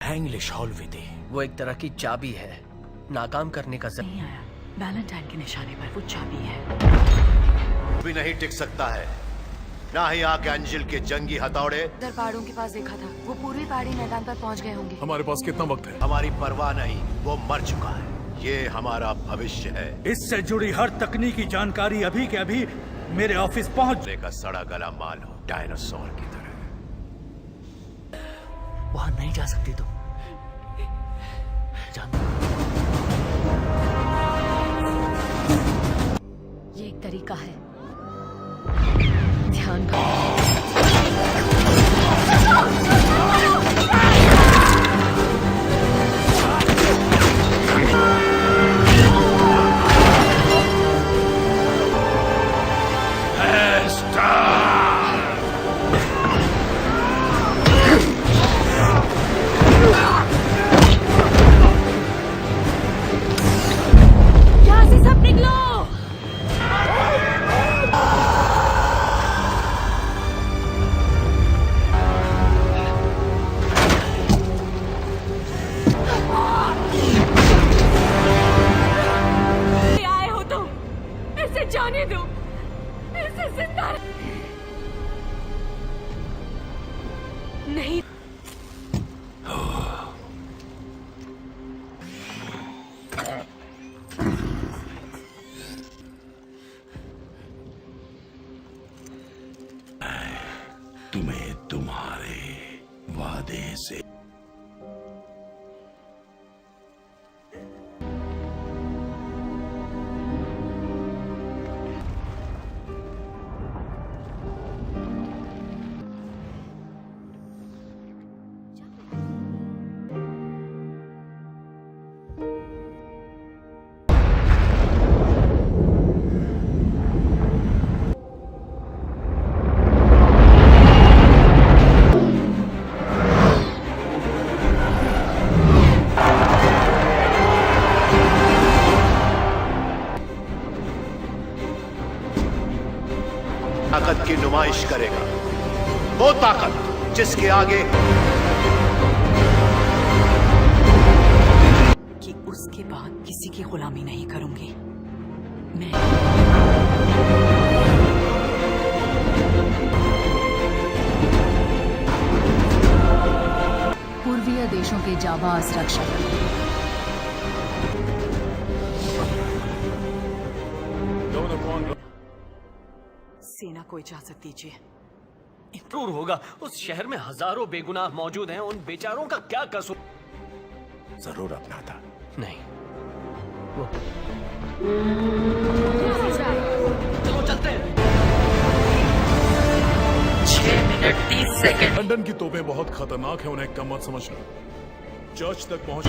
Speaker 4: इंग्लिश हॉल विधि वो एक तरह की चाबी है, नाकाम करने का
Speaker 23: नहीं आया। वैलेंटाइन के निशाने पर वो चाबी है।
Speaker 3: भी नहीं टिक सकता है, ना ही आर्कएंजल के जंगी हथौड़े।
Speaker 21: उधर पहाड़ों के पास देखा था, वो पूर्वी पहाड़ी मैदान पर पहुंच गए होंगे।
Speaker 18: हमारे पास कितना वक्त है?
Speaker 3: हमारी परवाह नहीं, वो मर चुका है। ये हमारा भविष्य है।
Speaker 2: इससे जुड़ी हर तकनीकी जानकारी अभी के अभी मेरे ऑफिस पहुंचने
Speaker 3: का सड़ा गला माल हो, डायनासोर की तरह।
Speaker 4: वहां नहीं जा सकती तुम।
Speaker 12: ये एक तरीका है, ध्यान का।
Speaker 21: जाने दो, इसे जिंदा नहीं।
Speaker 18: तुम्हें तुम्हारे वादे से
Speaker 3: ताकत की नुमाइश करेगा, वो ताकत जिसके आगे
Speaker 23: कि उसके बाद किसी की गुलामी नहीं करूंगी मैं।
Speaker 12: पूर्वीय देशों के जाबाज रक्षक
Speaker 23: सेना को इजाजत दीजिए।
Speaker 4: जरूर होगा, उस शहर में हजारों बेगुनाह मौजूद हैं, उन बेचारों का क्या कसूर?
Speaker 18: जरूर अपना था।
Speaker 4: नहीं वो चलो चलते हैं।
Speaker 19: 6 मिनट 30 सेकंड।
Speaker 18: लंदन की तोपें बहुत खतरनाक है, उन्हें कम मत समझना। चर्च तक पहुंच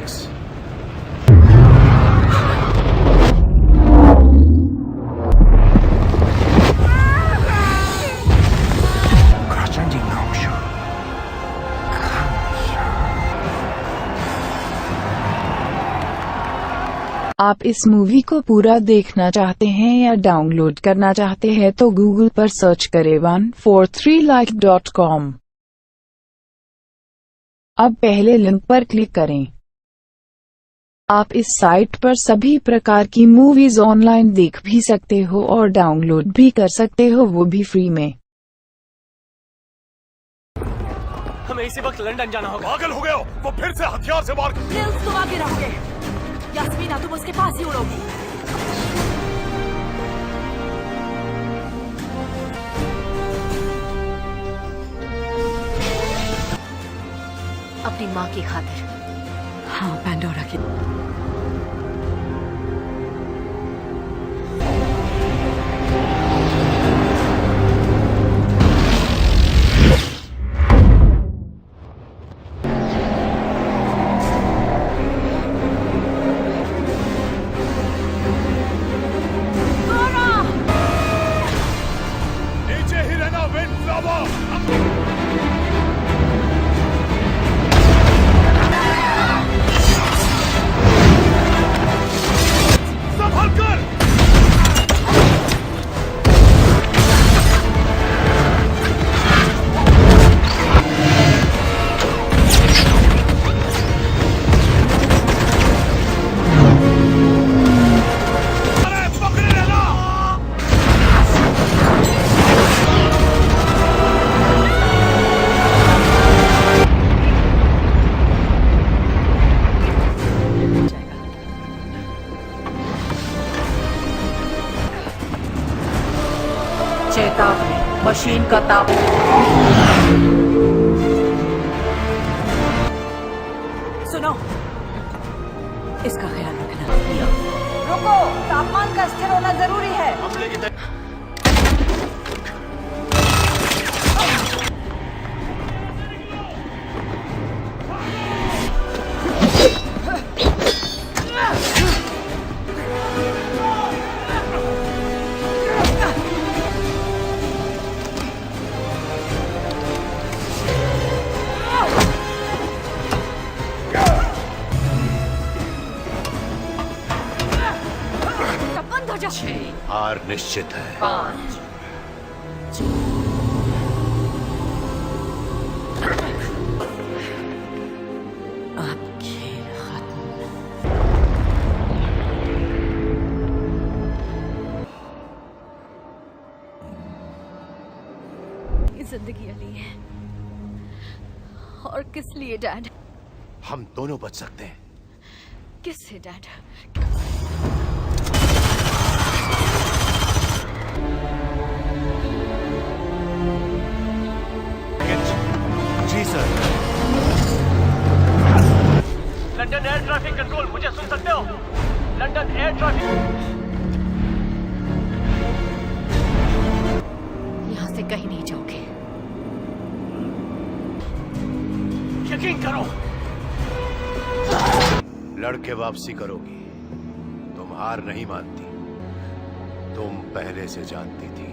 Speaker 3: मैट्रिक्स।
Speaker 6: आप इस मूवी को पूरा देखना चाहते हैं या डाउनलोड करना चाहते हैं तो गूगल पर सर्च करें 143like.com। अब पहले लिंक पर क्लिक करें। आप इस साइट पर सभी प्रकार की मूवीज ऑनलाइन देख भी सकते हो और डाउनलोड भी कर सकते हो, वो भी फ्री में।
Speaker 10: हमें इसी वक्त लंदन जाना होगा।
Speaker 18: पागल हो गए हो? वो फिर से हथियार से मार।
Speaker 23: तुम आगे रहोगे, यास्मीना तुम उसके पास ही उड़ोगी। अपनी माँ की खातिर। हाँ, पैंडोरा की।
Speaker 18: नीचे ही रहना विंडफ्लावर। संभल कर। अरे पकड़े रहना।
Speaker 23: चेतावनी, मशीन का ताप। सुनो, इसका ख्याल रखना। रुको, तापमान का स्थिर होना जरूरी है।
Speaker 10: हमले की
Speaker 23: बंद हो जा।
Speaker 3: हार निश्चित है।
Speaker 23: 5 अब खेल खत्म।
Speaker 21: ये जिंदगी अली है, और किस लिए डैड?
Speaker 3: हम दोनों बच सकते हैं।
Speaker 21: किससे डैड?
Speaker 3: जी sir.
Speaker 10: London air traffic control, मुझे सुन सकते हो? London air traffic.
Speaker 21: यहाँ से कहीं नहीं जाओगे।
Speaker 10: यकीन करो,
Speaker 3: लड़के वापसी करोगी। तुम हार नहीं मानती, तुम पहले से जानती थी।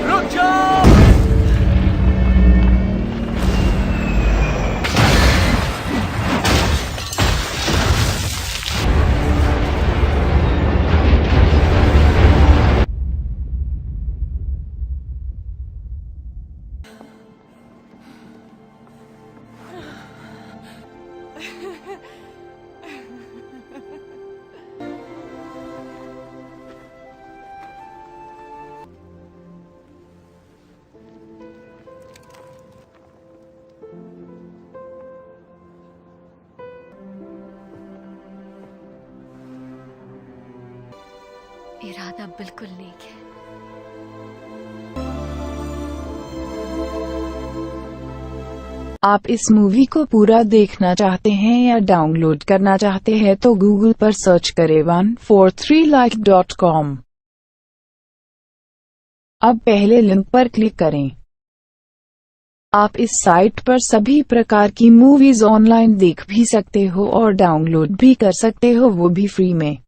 Speaker 10: रुक जाओ।
Speaker 12: इरादा बिल्कुल नेक है।
Speaker 6: आप इस मूवी को पूरा देखना चाहते हैं या डाउनलोड करना चाहते हैं तो गूगल पर सर्च करें 143like.com। अब पहले लिंक पर क्लिक करें। आप इस साइट पर सभी प्रकार की मूवीज ऑनलाइन देख भी सकते हो और डाउनलोड भी कर सकते हो, वो भी फ्री में।